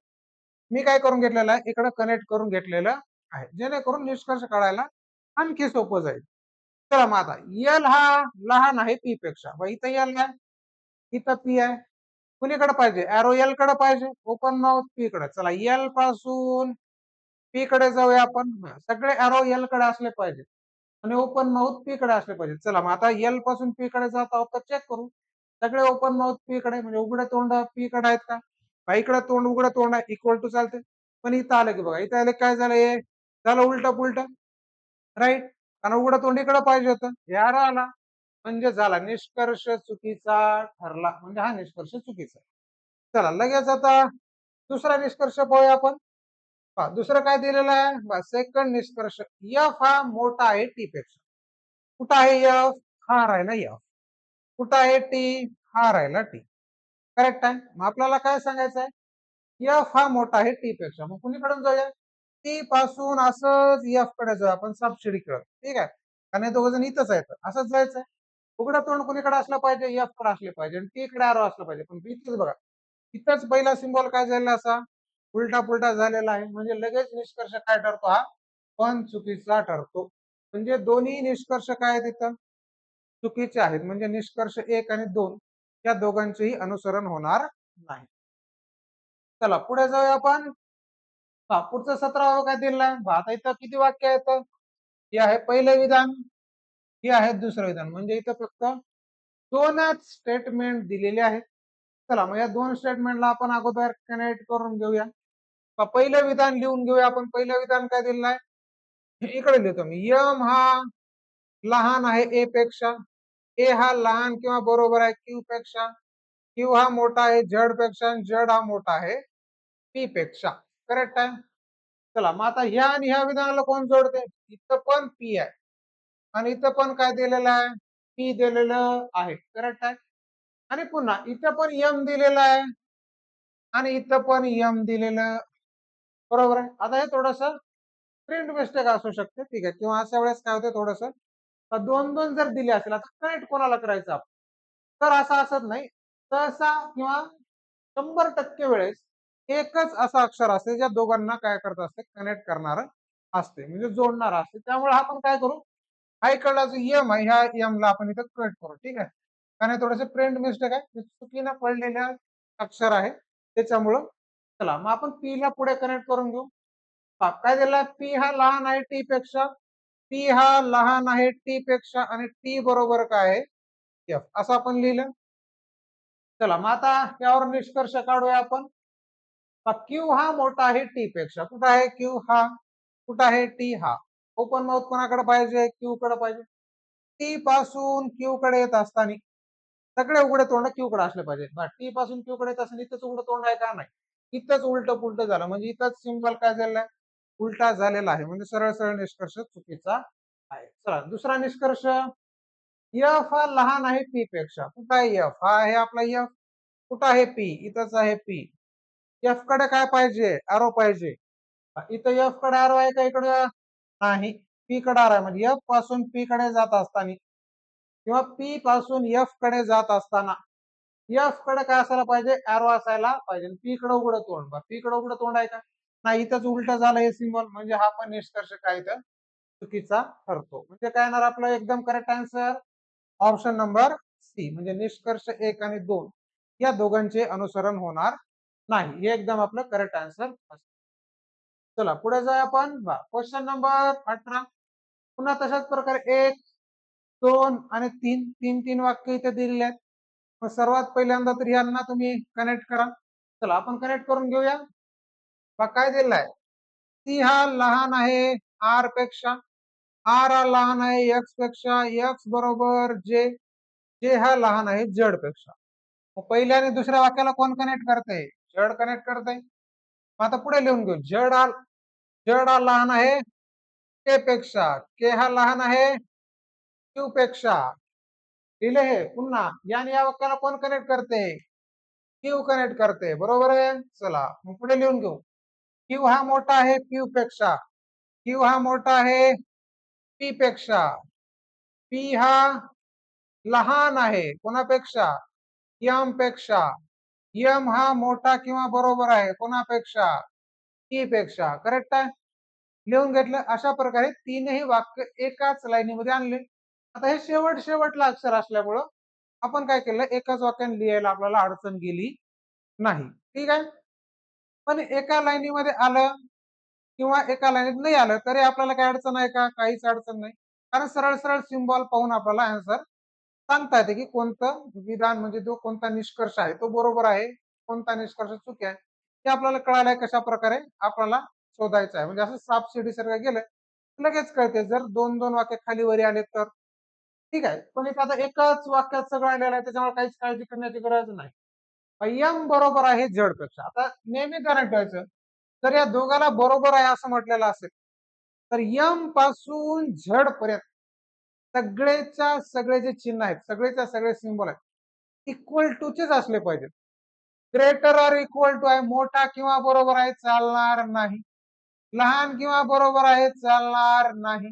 मी काय करून घेतलेलं आहे, इकडे कनेक्ट करून घेतलेलं आहे, जेणेकरून निष्कर्ष काढायला आणखी सोपं जाईल. चला मग आता यल हा लहान आहे पी पेक्षा, इथं यल आहे इथं पी आहे, कुणीकडे पाहिजे, अॅरो एल कडे पाहिजे, ओपन माउथ पी कडे. चला एल पासून पी कडे जाऊया आपण. सगळे अॅरो एल कडे असले पाहिजे आणि ओपन माउथ पी कडे असले पाहिजे. चला मग आता एल पासून पी कडे जात आहोत तर चेक करू, सगळे ओपन माउथ पी कडे म्हणजे उघडे तोंड पी कडे आहेत का, इकडे तोंड उघडं तोंड आहे इक्वल टू चालते. पण इथं आलं की बघा, इथं आलं काय झालं, हे झालं उलट पुलट, राईट. कारण उघडं तोंड इकडे पाहिजे होतं, हे आला म्हणजे झाला निष्कर्ष चुकीचा ठरला, म्हणजे हा निष्कर्ष चुकीचा. चला लगेच आता दुसरा निष्कर्ष पाहूया आपण. दुसरं काय दिलेलं आहे, सेकंड निष्कर्ष, एफ हा मोठा आहे टी पेक्षा. कुठं आहे एफ, हा राहिला एफ. कुठं आहे टी, हा राहिला टी. करेक्ट आहे. मग आपल्याला काय सांगायचं आहे, एफ हा मोठा आहे टी पेक्षा. मग कुणीकडून जाऊया, टी पासून असंच एफ कडे जाऊया आपण सबसिडी खेळत, ठीक आहे. कारण हे दोघ जण इथंच आहेत, असंच जायचंय. उघडं तोंड कुणीकडे असलं पाहिजे, एफ कडे असले पाहिजे आणि टी कडे आरो असलं पाहिजे. पण इथंच बघा, इथंच पहिला सिम्बॉल काय झालेला असा, उलटा पुलटा झालेला आहे, म्हणजे लगेच निष्कर्ष काय ठरतो, हा पण चुकीचा ठरतो. म्हणजे दोन्ही निष्कर्ष काय तिथं चुकीचे आहेत, म्हणजे निष्कर्ष 1 आणि 2 या दोघांचेही अनुसरण होणार नाही. चला पुढे जाऊया आपण. पुढचं 17वं काय दिलेलं आहे, आता इथं किती वाक्य आहेत, हे आहे पहिलं विधान, हे आहे दुसरं विधान, म्हणजे इथं फक्त दोनच स्टेटमेंट दिलेले आहेत. चला मग या दोन स्टेटमेंटला आपण अगोदर कनेक्ट करून घेऊया. पहिलं विधान लिहून घेऊया आपण. पहिलं विधान काय दिलेलं आहे, इकडे लिहितो मी. यम हा लहान आहे ए पेक्षा, ए हा लहान किंवा बरोबर आहे क्यू पेक्षा, क्यू हा मोठा आहे झेड पेक्षा, झेड हा मोठा आहे पी पेक्षा. करेक्ट आहे. चला मग आता ह्या आणि ह्या विधानाला कोण जोडते, इथं पण पी आहे आणि इथं पण काय दिलेलं आहे, पी दिलेलं आहे. करेक्ट आहे. आणि पुन्हा इथं पण यम दिलेलं आहे आणि इथं पण यम दिलेलं, बरोबर आहे. आता हे थोडस प्रिंट मिस्टेक असू शकते, ठीक आहे, किंवा अशा वेळेस काय होते थोडस दोन दोन जर दिले असेल, आता कनेक्ट कोणाला करायचं आपण, तर असं असत नाही. सहसा किंवा 100% वेळेस एकच असं अक्षर असते ज्या दोघांना काय करत असते, कनेक्ट करणार असते, म्हणजे जोडणार असते. त्यामुळे आपण काय करू, हा इकडला जो यम आहे ह्या यमला आपण इथं कट करू, ठीक आहे. कारण थोडेसे प्रिंट मिस्टेक आहे, चुकीनं पडलेल्या अक्षर आहे त्याच्यामुळं. चला मग आपण पी ला पुढे कनेक्ट करून घेऊ. काय दिला, पी हा लहान आहे टी पेक्षा, पी हा लहान आहे टी पेक्षा आणि टी बरोबर काय आहे एफ, असं आपण लिहिलं. चला मग आता यावर निष्कर्ष काढूया आपण. क्यू हा मोठा आहे टी पेक्षा. कुठं आहे क्यू हा, कुठं आहे टी हा. ओपन माउथ कोणाकडे पाहिजे, क्यू कडे पाहिजे. टी पासून क्यू कडे येत असताना सगळे उघडे तोंड क्यू कडे असले पाहिजे. टी पासून क्यू कडे येत असताना इथंच उघडं तोंड आहे का, नाही. इथंच उलट पुलट झालं, म्हणजे इथंच सिंबल काय झालेला आहे, उलटा झालेला आहे, म्हणजे सरळ सरळ निष्कर्ष चुकीचा आहे. चला दुसरा निष्कर्ष, एफ हा लहान आहे पी पेक्षा. कुठं आहे एफ, हा आहे आपला एफ. कुठं आहे पी, इथंच आहे पी. एफ कडे काय पाहिजे, एरो पाहिजे. इथं एफ कडे एरो आहे का, इकडे नाही, पी कडे एरो आहे, म्हणजे एफ पासून पी कडे जात असताना किंवा पी पासून एफ कडे जात असताना एफ कडे काय असायला पाहिजे, एरो असायला पाहिजे. पी कडे उघडं तोंड, पी कडे उघडं तोंड आहे का, नाही, इथंच उलट झालं हे सिंबल, म्हणजे हा पण निष्कर्ष काय इथं चुकीचा ठरतो. म्हणजे काय येणार आपलं एकदम correct answer, option number c, म्हणजे निष्कर्ष 1 आणि 2 या दोघांचे अनुसरण होणार नाही, हे एकदम आपलं करेक्ट आन्सर. चला पुढे जाऊया आपण. Question number 18. पुन्हा तशाच प्रकारे 1, 2 आणि 3 तीन तीन वाक्य इथे दिलेले आहेत. मग सर्वात पहिल्यांदा तर यांना तुम्ही कनेक्ट करा. चला आपण कनेक्ट करून घेऊया. काय दिलेलं आहे, सी हा लहान आहे आर पेक्षा, आर हा लहान आहे एक्स पेक्षा, एक्स बरोबर जे, जे हा लहान आहे झेड पेक्षा. मग पहिल्या आणि दुसऱ्या वाक्याला कोण कनेक्ट करते, झेड कनेक्ट करते. आता पुढे लिहून घेऊ, झेड हा लहान आहे के पेक्षा, के हा लहान आहे क्यू पेक्षा. दिले हे. पुन्हा या वाक्याला कोण कनेक्ट करते, क्यू कनेक्ट करते, बरोबर आहे. चला मग पुढे लिहून घेऊ, क्यू हा मोठा आहे क्यू पेक्षा, क्यू हा मोठा आहे पी पेक्षा, पी हा लहान आहे कोणापेक्षा, यम पेक्षा, यम हा मोठा किंवा बरोबर आहे कोणापेक्षा, टी पेक्षा. करेक्ट आहे, लिहून घेतलं. अशा प्रकारे तीनही वाक्य एकाच लाईनीमध्ये आणले. आता हे शेवटला अक्षर असल्यामुळं आपण काय केलं, एकाच वाक्याने लिहायला आपल्याला अडचण गेली नाही, ठीक आहे. पण एका लाईनीमध्ये आलं किंवा एका लाईनीत नाही आलं तरी आपल्याला काय अडचण आहे का, काहीच अडचण नाही. कारण सरळ सरळ सिम्बॉल पाहून आपल्याला आन्सर सांगता येते की कोणतं विधान, म्हणजे जो कोणता निष्कर्ष आहे तो बरोबर आहे, कोणता निष्कर्ष चुकी आहे, हे आपल्याला कळालंय कशा प्रकारे आपल्याला शोधायचं आहे. म्हणजे असं साप शिडी सारखं गेलं लगेच कळते. जर दोन दोन वाक्य खाली वरी आले तर ठीक आहे, पण इथं आता एकच वाक्यात सगळं आलेलं आहे, त्याच्यामुळे काहीच काळजी करण्याची गरज नाही. यम बरोबर आहे झेड पेक्षा. आता नेहमी कनेक्ट व्हायचं, तर या दोघाला बरोबर आहे असं म्हटलेलं असेल तर यम पासून झेड पर्यंत सगळेच्या सगळे जे चिन्ह आहेत, सगळेच्या सगळे सिंबल आहेत इक्वल टू चेच असले पाहिजेत. ग्रेटर ऑर इक्वल टू आहे, मोठा किंवा बरोबर आहे चालणार नाही, लहान किंवा बरोबर आहे चालणार नाही,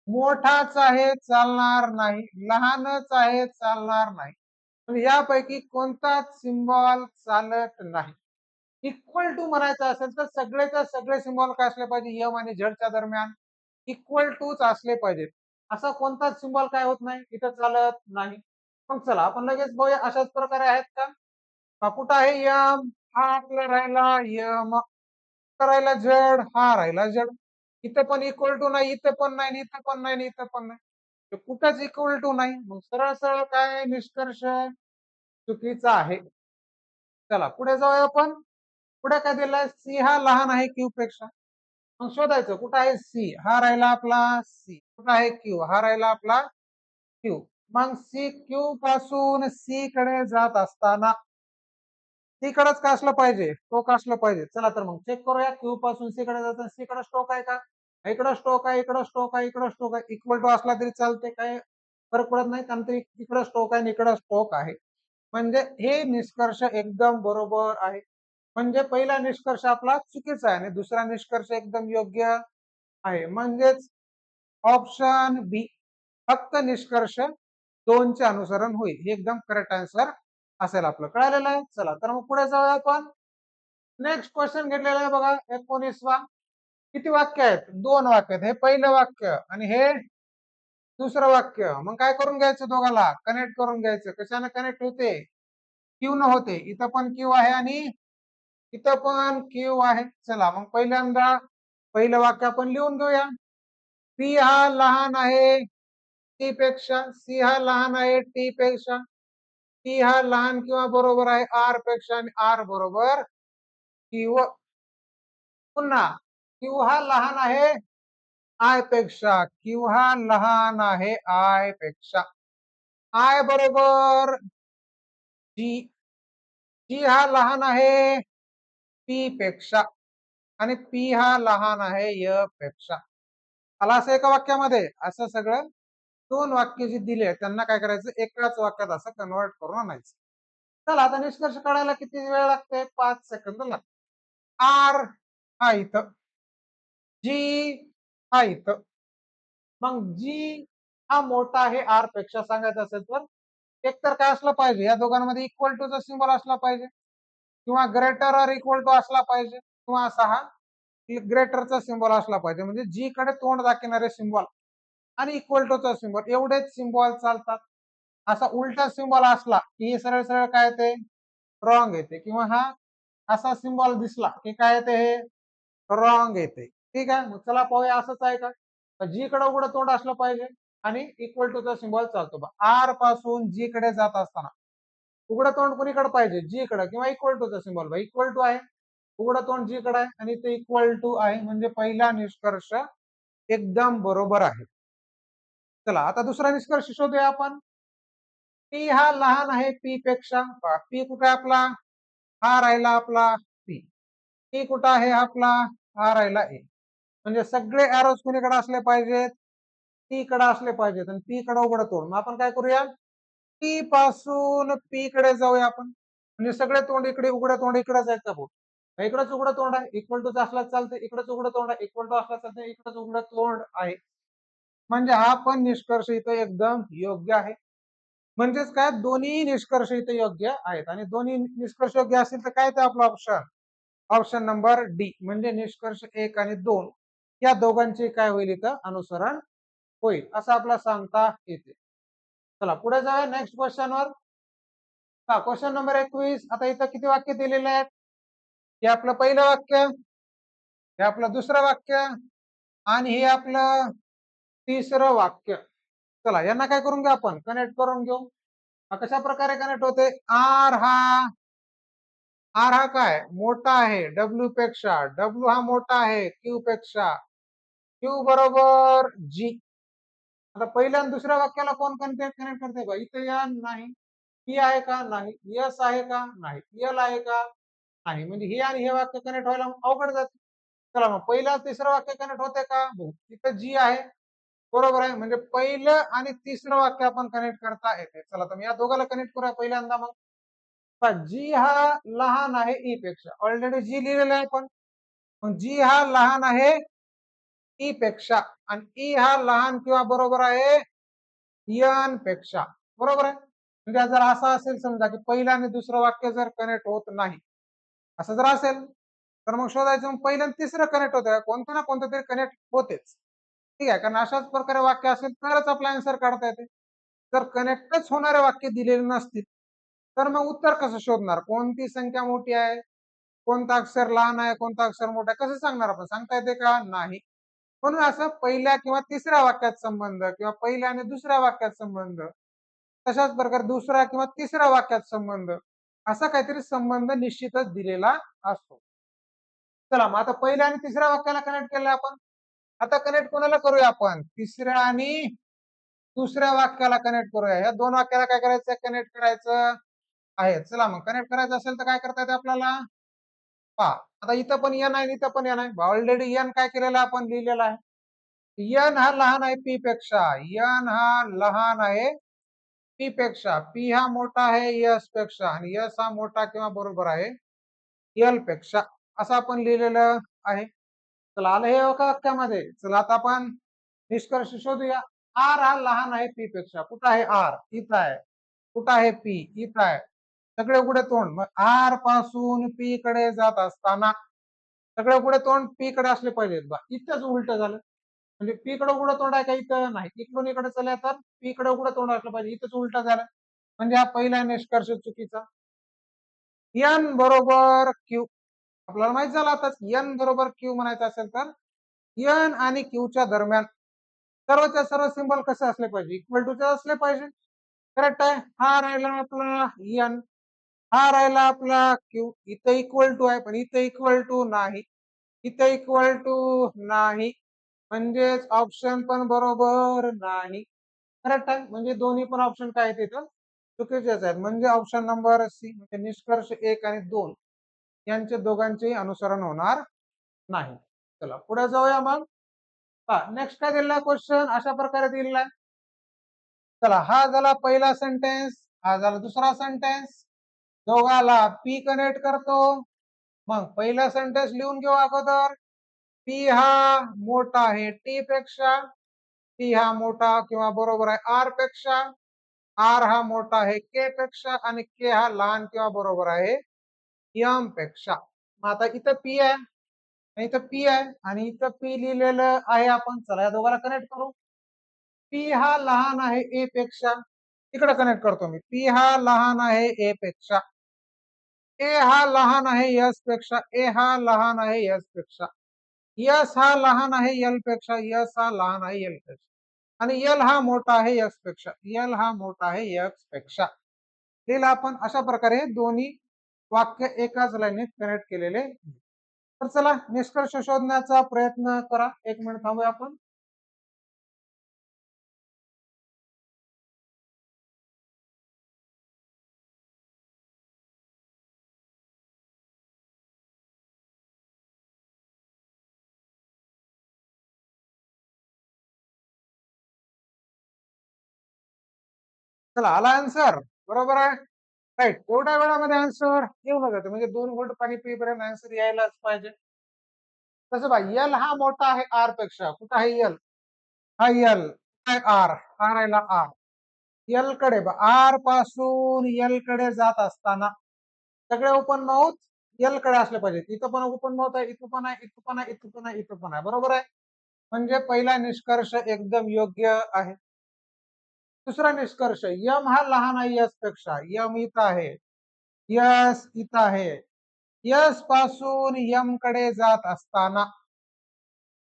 मोठाच आहे चालणार नाही, लहानच आहे चालणार नाही, यापैकी कोणताच सिंबॉल चालत नाही. इक्वल टू म्हणायचं असेल तर सगळेच्या सगळे सिम्बॉल काय असले पाहिजे, यम आणि झडच्या दरम्यान इक्वल टूच असले पाहिजेत. असा कोणताच सिम्बॉल काय होत नाही, इथं चालत नाही. मग चला आपण लगेच बघूया अशाच प्रकारे आहेत का. कुठं आहे यम, हा आपला राहिला यम, राहिला जड, हा राहिला जड. इथं पण इक्वल टू नाही, इथं पण नाही, इथं पण नाही, इथं पण नाही. कुठंच इक्वल टू नाही. मग सरळ सरळ काय निष्कर्ष चुकीचा आहे. चला पुढे जाऊया आपण. पुढे काय दिलंय, सी हा लहान आहे क्यू पेक्षा. मग शोधायचं कुठं आहे सी, हा राहिला आपला सी. कुठं आहे क्यू, हा राहिला आपला क्यू. मग सी क्यू पासून सी कडे जात असताना सी कडेच काय असलं पाहिजे, स्टोक असलं पाहिजे. चला तर मग चेक करूया, क्यू पासून सी कडे जातं, सी कडे स्टोक आहे का, इकडं स्टोक आहे, इकडं स्टोक आहे, इकडं स्टोक आहे. इक्वल टू असला तरी चालते, काय फरक पडत नाही, कारण तरी इकडं स्टोक आहे आणि इकडं स्टोक आहे. म्हणजे हे निष्कर्ष एकदम बरोबर आहे. म्हणजे पहिला निष्कर्ष आपला चुकीचा आहे आणि दुसरा निष्कर्ष एकदम योग्य आहे. म्हणजेच ऑप्शन बी फक्त निष्कर्ष 2 चे अनुसरण होईल. हे एकदम करेक्ट आन्सर असेल आपलं. कळालेलं आहे. चला तर मग पुढे जाऊया आपण. नेक्स्ट क्वेश्चन घेतलेला आहे बघा 19वा. किती वाक्य आहेत, 2 वाक्य आहेत. हे पहिलं वाक्य आणि हे दुसरं वाक्य. मग काय करून घ्यायचं, दोघाला कनेक्ट करून घ्यायचं. कशाने कनेक्ट होते, क्यू न होते. इथं पण क्यू आहे आणि इथं पण क्यू आहे. चला मग पहिल्यांदा पहिलं वाक्य आपण लिहून घेऊया. पी हा लहान आहे टी पेक्षा, सी हा लहान आहे टी पेक्षा, टी हा लहान किंवा बरोबर आहे आर पेक्षा आणि आर बरोबर क्यू. पुन्हा क्यू हा लहान आहे आय पेक्षा, क्यू हा लहान आहे आय पेक्षा, आय बरोबर जी, जी हा लहान आहे पी पेक्षा आणि पी हा लहान आहे य पेक्षा. आला असं एका वाक्यामध्ये. असं सगळं 2 वाक्य जी दिली आहेत त्यांना काय करायचं, एकाच वाक्यात असं कन्वर्ट करून आणायचं. चला आता निष्कर्ष काढायला किती वेळ लागते, 5 सेकंद लागते. आर हा इथं, जी हा इथं. मग जी हा मोठा आहे आर पेक्षा सांगायचं असेल तर एकतर काय असलं पाहिजे, या दोघांमध्ये इक्वल टू चा सिम्बॉल असला पाहिजे किंवा ग्रेटर ऑर इक्वल टू असला पाहिजे किंवा असा हा ग्रेटरचा सिम्बॉल असला पाहिजे. म्हणजे जी कडे तोंड दाखवणारे सिम्बॉल आणि इक्वल टू चा सिम्बॉल एवढेच सिम्बॉल चालतात. असा उलटा सिम्बॉल असला की सरळ सरळ काय येते, रॉंग येते. किंवा हा असा सिम्बॉल दिसला की काय येते, हे रॉंग येते. ठीक आहे, मग चला पाहूया असंच आहे का. जी कडे उघडं तोंड असलं पाहिजे आणि इक्वल टू चा सिम्बॉल चालतो बा. आर पासून जी कडे जात असताना उघडं तोंड कुणीकडे पाहिजे, जी कडे किंवा इक्वल टू चा सिम्बॉल. भाई इक्वल टू आहे, उघडं तोंड जी कडे आहे आणि ते इक्वल टू आहे. म्हणजे पहिला निष्कर्ष एकदम बरोबर आहे. चला आता दुसरा निष्कर्ष शोधूया आपण. पी हा लहान आहे पी पेक्षा. पी कुठे आपला, हा राहिला आपला पी. पी कुठं आहे आपला, हा राहिला ए. म्हणजे सगळे एरोज कुणीकडे असले पाहिजेत, पी कडे असले पाहिजेत आणि पी कडे उघडं तोंड. मग आपण काय करूया, पी पासून पी कडे जाऊया आपण. म्हणजे सगळे तोंड इकडे, उघडं तोंड इकडेच आहेत का भाऊ. इकडेच उघडं तोंड आहे, इक्वल टू असला चालते, इकडेच उघडं तोंड आहे, इक्वल टू असला चालते, इकडेच उघडं तोंड आहे. म्हणजे हा पण निष्कर्ष इथं एकदम योग्य आहे. म्हणजेच काय, दोन्ही निष्कर्ष इथे योग्य आहेत आणि दोन्ही निष्कर्ष योग्य असतील तर काय ते आपलं ऑप्शन, ऑप्शन नंबर डी म्हणजे निष्कर्ष 1 आणि 2 या दोघांचे काय होईल, इथं अनुसरण होईल असं आपल्याला सांगता येते. चला पुढे जाऊया next question were. Question number 21. आता इथं किती वाक्य दिलेले आहेत, हे आपलं पहिलं वाक्य, हे आपलं दुसरं वाक्य आणि हे आपलं तिसरं वाक्य. चला यांना काय करून घेऊ, आपण कनेक्ट करून घेऊ. कशा प्रकारे कनेक्ट होते, आर हा काय मोठा आहे डब्ल्यू पेक्षा, डब्ल्यू हा मोठा आहे क्यू पेक्षा, क्यू बरोबर जी. आता पहिल्या आणि दुसऱ्या वाक्याला कोण कनेक्ट करते बा, इथे या नाही, पी आहे का नाही, यस आहे का नाही, यल आहे का नाही. म्हणजे हे आणि हे वाक्य कनेक्ट व्हायला अवघड जाते. चला मग पहिलं तिसरं वाक्य कनेक्ट होते का, इथं जी आहे बरोबर आहे. म्हणजे पहिलं आणि तिसरं वाक्य आपण कनेक्ट करता येते. चला तर या दोघाला कनेक्ट करूया पहिल्यांदा. मग जी हा लहान आहे ई पेक्षा, ऑलरेडी जी लिहिलेलं आहे पण. मग जी हा लहान आहे ई पेक्षा आणि ई हा लहान किंवा बरोबर आहे यन पेक्षा. बरोबर आहे. म्हणजे जर असं असेल समजा की पहिलं आणि दुसरं वाक्य जर कनेक्ट होत नाही, असं जर असेल तर मग शोधायचं, मग पहिलं आणि तिसरं कनेक्ट होतं, कोणतं ना कोणतं तरी कनेक्ट होतेच. ठीक आहे, कारण अशाच प्रकारे वाक्य असेल तरच आपला आन्सर काढता येते. जर कनेक्टच होणारे वाक्य दिलेले नसतील तर मग उत्तर कसं शोधणार? कोणती संख्या मोठी आहे, कोणतं अक्षर लहान आहे, कोणतं अक्षर मोठं आहे, कसं सांगणार आपण? सांगता येते का? नाही. म्हणून असं पहिल्या किंवा तिसऱ्या वाक्यात संबंध किंवा पहिल्या आणि दुसऱ्या वाक्यात संबंध, तशाच प्रकारे दुसऱ्या किंवा तिसऱ्या वाक्यात संबंध, असा काहीतरी संबंध निश्चितच दिलेला असतो. चला मग आता पहिल्या आणि तिसऱ्या वाक्याला कनेक्ट केलं आपण. आता कनेक्ट कोणाला करूया आपण? तिसऱ्या आणि दुसऱ्या वाक्याला कनेक्ट करूया. या दोन वाक्याला काय करायचं? कनेक्ट करायचं आहे. चला मग कनेक्ट करायचं असेल तर काय करता येते आपल्याला? पहा, आता इथं पण एन आहे, इथं पण एन आहे. ऑलरेडी एन काय केलेलं आहे? आपण लिहिलेला आहे. एन हा लहान आहे पी पेक्षा. एन हा लहान आहे पी पेक्षा. पी हा मोठा आहे यस पेक्षा आणि यस हा मोठा किंवा बरोबर आहे एल पेक्षा, असं आपण लिहिलेलं आहे. चला आलं हे एका वाक्यामध्ये. चला आता आपण निष्कर्ष शोधूया. आर हा लहान आहे पी पेक्षा. कुठं आहे आर? इथं आहे. कुठं आहे पी? इथं आहे. सगळे उघडे तोंड. मग आर पासून पी कडे जात असताना सगळे उघडे तोंड पी कडे असले पाहिजेत बा. इथंच उलट झालं. म्हणजे पी कडे उघडं तोंड आहे का? इथं नाही. इकडून इकडे चला तर पी कडे उघडं तोंड असलं पाहिजे. इथंच उलट झालं. म्हणजे हा पहिला निष्कर्ष चुकीचा. एन बरोबर क्यू. आपल्याला माहित झालं आता एन बरोबर क्यू म्हणायचं असेल तर एन आणि क्यूच्या दरम्यान सर्वच्या सर्व सिंबल कसे असले पाहिजे? इक्वल टू असले पाहिजे. करेक्ट आहे. हा राहिला आपला एन, हा राहिला आपला क्यू. इथं इक्वल टू आहे पण इथं इक्वल टू नाही, इथं इक्वल टू नाही, म्हणजेच ऑप्शन पण बरोबर नाही. करेक्ट आहे. म्हणजे दोन्ही पण ऑप्शन काय आहेत इथं? चुकीचेच आहेत. म्हणजे ऑप्शन नंबर सी म्हणजे निष्कर्ष 1 आणि 2 यांचे दोघांचेही अनुसरण होणार नाही. चला पुढे जाऊया मग. नेक्स्ट काय दिलेला क्वेश्चन? अशा प्रकारे दिलेला आहे. चला हा झाला पहिला सेंटेन्स, हा झाला दुसरा सेंटेन्स. दोघाला पी कनेक्ट करतो. मग पहिला सेंटेन्स लिहून घेऊ अगोदर. पी हा मोठा आहे टी पेक्षा. पी हा मोठा किंवा बरोबर आहे आर पेक्षा. आर हा मोठा आहे के पेक्षा आणि के हा लहान किंवा बरोबर आहे एम पेक्षा. मग आता इथं पी आहे आणि इथं पी आहे आणि इथं पी लिहिलेलं आहे आपण. चला या दोघाला कनेक्ट करू. पी हा लहान आहे ए पेक्षा. इकडे कनेक्ट करतो मी. पी हा लहान आहे ए पेक्षा. ए हा लहान आहे यस पेक्षा. ए हा लहान आहे यस पेक्षा. यस हा लहान आहे यल पेक्षा. यस हा लहान आहे यल पेक्षा आणि यल हा मोठा आहे यस पेक्षा. यल हा मोठा आहे यक्स पेक्षा. लिहिलं आपण. अशा प्रकारे दोन्ही वाक्य एकाच लाईनीत कनेक्ट केलेले. तर चला निष्कर्ष शोधण्याचा प्रयत्न करा. 1 मिनिट थांबूया आपण. चला आला आन्सर. बरोबर आहे. राईट. एवढ्या वेळामध्ये आन्सर येऊन जाते. म्हणजे 2 घोट पाणी पिईपर्यंत आन्सर यायलाच पाहिजे. तसं बघा यल हा मोठा आहे आर पेक्षा. कुठं आहे यल? हा यल. आर. हा राहिला आर. यल कडे आर पासून यल कडे जात असताना सगळे ओपन माउथ यल कडे असले पाहिजे. इथं पण ओपन माउथ आहे, इथं पण आहे, इथं पण आहे, इथं पण आहे, इथं पण आहे. बरोबर आहे. म्हणजे पहिला निष्कर्ष एकदम योग्य आहे. दुसरा निष्कर्ष यम हा लहान आहे यस पेक्षा. यम इथं आहे, यस इथं आहे. यस पासून यम कडे जात असताना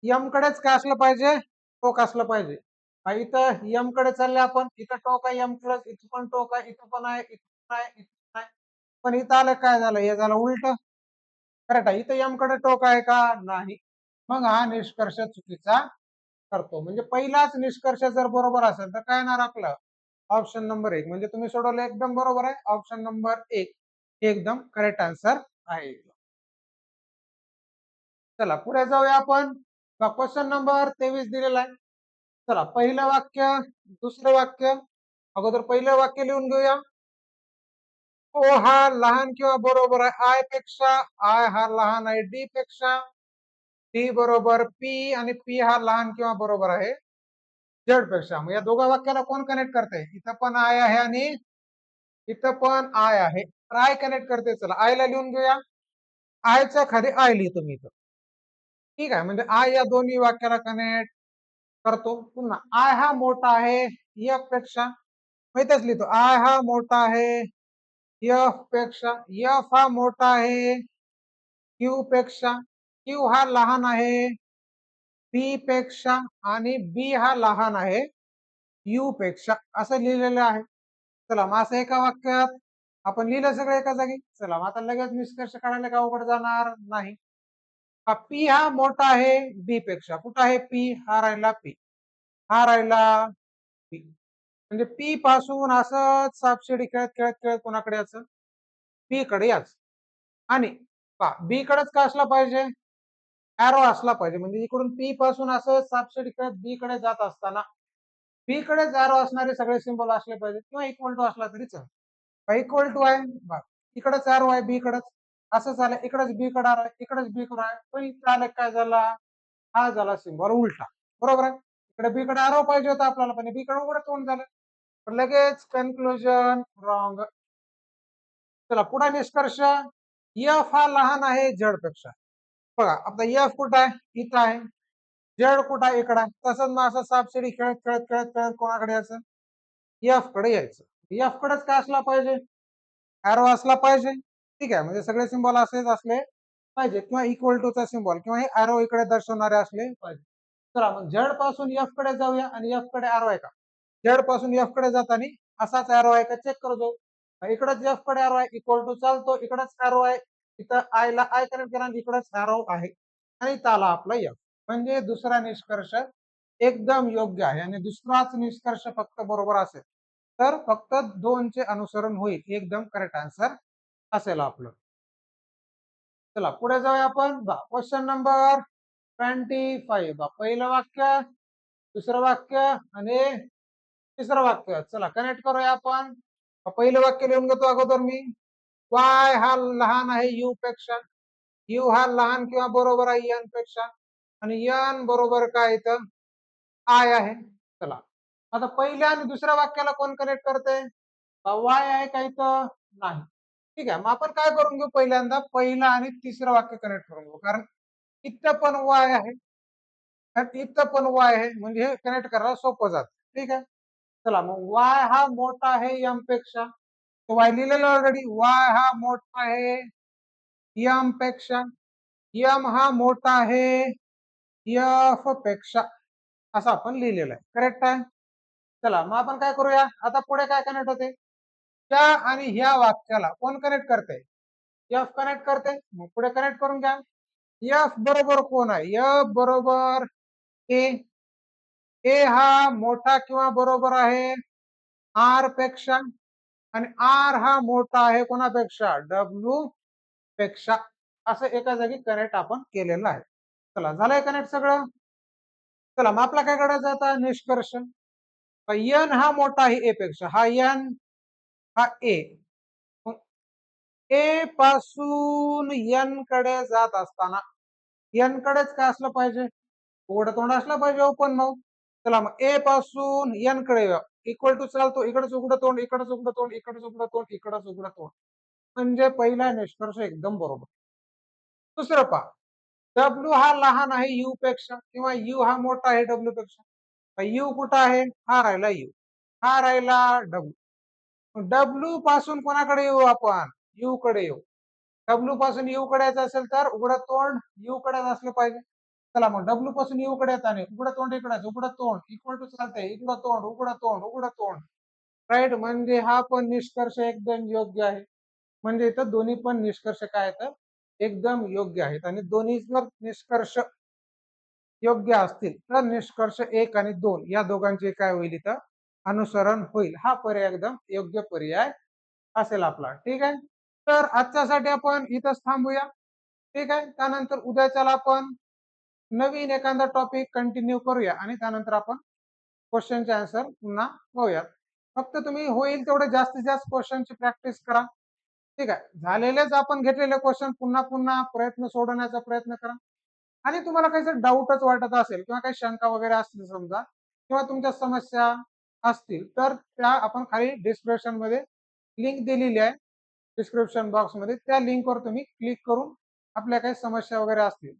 यम कडेच काय असलं पाहिजे? टोक असलं पाहिजे. इथं यम कडे चालले आपण. इथं टोक आहे यम कडे, इथं पण टोक आहे, इथं पण आहे, इथं पण आहे, इथं पण आहे. पण इथं आलं काय झालं? हे झालं उलट. करेक्ट आहे. इथं यम कडे टोक आहे का? नाही. मग हा निष्कर्ष चुकीचा करतो. म्हणजे पहिलाच निष्कर्ष जर बरोबर असेल तर काय येणार आपलं? Option number 1. म्हणजे तुम्ही सोडवलं एकदम बरोबर आहे. ऑप्शन नंबर 1 एकदम करेक्ट आन्सर आहे. चला पुढे जाऊया आपण. क्वेश्चन नंबर 23 दिलेला आहे. चला पहिलं वाक्य, दुसरं वाक्य. अगोदर पहिलं वाक्य लिहून घेऊया. ओ हा लहान किंवा बरोबर आहे आय पेक्षा. आय हा लहान आहे डी पेक्षा. डी बरोबर पी आणि पी हा लहान किंवा बरोबर आहे झेड पेक्षा. मग या दोघा वाक्याला कोण कनेक्ट करते? इथं पण आय आहे आणि इथं पण आय आहे. तर आय कनेक्ट करते. चला आय ला लिहून घेऊया. आयच्या खाली आय लिहितो मी इथं. ठीक आहे, म्हणजे आय या दोन्ही वाक्याला कनेक्ट करतो. पुन्हा आय हा मोठा आहे एफ पेक्षा, माहितच लिहितो आय हा मोठा आहे एफ पेक्षा, एफ हा मोठा आहे क्यू पेक्षा, क्यू हा लहान आहे पी पेक्षा आणि बी हा लहान आहे यू पेक्षा, असं लिहिलेलं आहे. चला मग असं एका वाक्यात आपण लिहिलं सगळं एका जागी. चला मग आता लगेच निष्कर्ष काढायला का अवघड जाणार नाही. पी हा मोठा आहे बी पेक्षा, कुठं आहे पी, हा राहिला पी, हा राहिला पी, म्हणजे पी पासून असंच सापशिडी खेळत खेळत खेळत कोणाकडे यायचं, पी कडे याच. आणि बी कडेच का असला पाहिजे, एरो असला पाहिजे, म्हणजे इकडून पी पासून असं सापशिडी खेळत बी कडे जात असताना बी कडेच एरो असणारे सगळे सिंबल असले पाहिजे, किंवा इक्वल टू असला तरी चालेल. इक्वल टू आहे इकडेच एरो आहे बी कडेच, असं झालं इकडेच बी कडे आहे इकडेच बी कडे आहे, पण इथं काय झाला, हा झाला सिंबल उलटा. बरोबर आहे, इकडे बी कडे एरो पाहिजे होता आपल्याला, पण बी कडे उघडं तोंड झालं, पण लगेच कन्क्लुजन रॉंग. चला पुढे निष्कर्ष, एफ हा लहान आहे झेड पेक्षा. बघा आता एफ कुठं आहे, इथं आहे, झेड कुठं आहे, इकडं आहे. तसंच मग असं सापशिडी खेळत खेळत खेळत खेळत कोणाकडे यायचं, एफ कडे यायचं. एफ कडेच काय असला पाहिजे, एरो असला पाहिजे. ठीक आहे, म्हणजे सगळे सिंबल असेच असले पाहिजे, किंवा इक्वल टू चा सिंबल किंवा हे एरो इकडे दर्शवणारे असले पाहिजे. चला मग झेड पासून एफ कडे जाऊया, आणि एफ कडे एरो आहे का, झेड पासून एफ कडे जाताना असाच एरो आहे का चेक करू जाऊ. इकडेच एफ कडे एरो आहे इक्वल टू चालतो, इकडेच एरो आहे, इथं आय ला आय कनेक्ट करा, इकडेच एरो आहे, आणि त्याला आपला एफ. म्हणजे दुसरा निष्कर्ष एकदम योग्य आहे, आणि दुसराच निष्कर्ष फक्त बरोबर असेल तर फक्त 2 चे अनुसरण होईल, एकदम करेक्ट आन्सर असेल आपलं. चला पुढे जाऊया आपण. Question number 25. पहिलं वाक्य, दुसरं वाक्य आणि तिसरं वाक्य. चला कनेक्ट करूया आपण. पहिलं वाक्य लिहून घेतो अगोदर मी. वाय हा लहान आहे यू पेक्षा, यू हा लहान किंवा बरोबर आहे एन पेक्षा, आणि एन बरोबर काय इथं आय आहे. चला आता पहिल्या आणि दुसऱ्या वाक्याला कोण कनेक्ट करते, वाय आहे का इथं, नाही. ठीक आहे, मग आपण काय करून घेऊ, पहिल्यांदा पहिलं आणि तिसरं वाक्य कनेक्ट करून घेऊ, कारण इथं पण वाय आहे आणि इथं पण वाय आहे, म्हणजे हे कनेक्ट करायला सोपं जात. ठीक आहे, चला मग वाय हा मोठा आहे एम पेक्षा, वाय लिहिलेलं ऑलरेडी, वाय हा मोठा आहे एम पेक्षा, एम हा मोठा आहे एफ पेक्षा, असं आपण लिहिलेलं आहे. करेक्ट आहे. चला मग आपण काय करूया, आता पुढे काय कनेक्ट होते, त्या आणि ह्या वाक्याला कोण कनेक्ट करते, एफ कनेक्ट करते. मग पुढे कनेक्ट करून घ्या. एफ बरोबर कोण आहे, एफ बरोबर ए, ए हा मोठा किंवा बरोबर आहे आर पेक्षा, आणि आर हा मोठा आहे कोणापेक्षा, डब्ल्यू पेक्षा, असं एका जागी कनेक्ट आपण केलेलं आहे. चला झालंय कनेक्ट सगळं. चला मग आपला काय करायचं आता निष्कर्ष, एन हा मोठा आहे ए पेक्षा, हा एन हा ए, ए पासून एन कडे जात असताना एन कडेच काय असलं पाहिजे, उघडं तोंड असलं पाहिजे, ओपन माउथ. चला मग ए पासून एन कडे इक्वल टू चालतो, इकडेच उघडं तोंड इकडेच उघडं तोंड इकडेच उघडं तोंड इकडेच उघडं तोंड, म्हणजे पहिला निष्कर्ष एकदम बरोबर. दुसरं पहा, डब्ल्यू हा लहान आहे यू पेक्षा, किंवा यू हा मोठा आहे डब्ल्यू पेक्षा. यू कुठं आहे, हा राहिला यू, हा राहिला डब्ल्यू. डब्ल्यू पासून कोणाकडे येऊ आपण, यू कडे येऊ. डब्ल्यू पासून यू कडे यायचं असेल तर उघडं तोंड यू कडे असलं पाहिजे. चला मग डब्ल्यू पासून यू कडे येताना उघडं तोंड इकडे, उघडं तोंड इक्वल टू चालतंय, इकडं तोंड उघडं तोंड उघडं तोंड, राईट. म्हणजे हा पण निष्कर्ष एकदम योग्य आहे. म्हणजे इथं दोन्ही पण निष्कर्ष काय आहेत, एकदम योग्य आहेत, आणि दोन्ही जर निष्कर्ष योग्य असतील तर निष्कर्ष 1 आणि 2 या दोघांचे काय होईल इथं अनुसरण होईल. हा पर्याय एकदम योग्य पर्याय असेल आपला. ठीक आहे, तर आजच्यासाठी आपण इथंच थांबूया. ठीक आहे, त्यानंतर उद्याच्याला आपण नवीन एखादा टॉपिक कंटिन्यू करूया, आणि त्यानंतर आपण क्वेश्चनचे आन्सर पुन्हा पाहूयात. फक्त तुम्ही होईल तेवढे जास्तीत जास्त क्वेश्चनची प्रॅक्टिस करा. ठीक आहे, झालेलेच आपण घेतलेले क्वेश्चन पुन्हा पुन्हा प्रयत्न सोडवण्याचा प्रयत्न करा. आणि तुम्हाला काही जर डाऊटच वाटत असेल किंवा काही शंका वगैरे असतील समजा, किंवा तुमच्या समस्या असतील, तर त्या आपण खाली डिस्क्रिप्शन मध्ये लिंक दिलेली आहे, डिस्क्रिप्शन बॉक्स मध्ये त्या लिंकवर तुम्ही क्लिक करून आपल्या काही समस्या वगैरे असतील,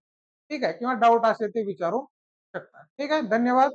ठीक आहे, किंवा डाऊट असेल ते विचारू शकता. ठीक आहे, धन्यवाद.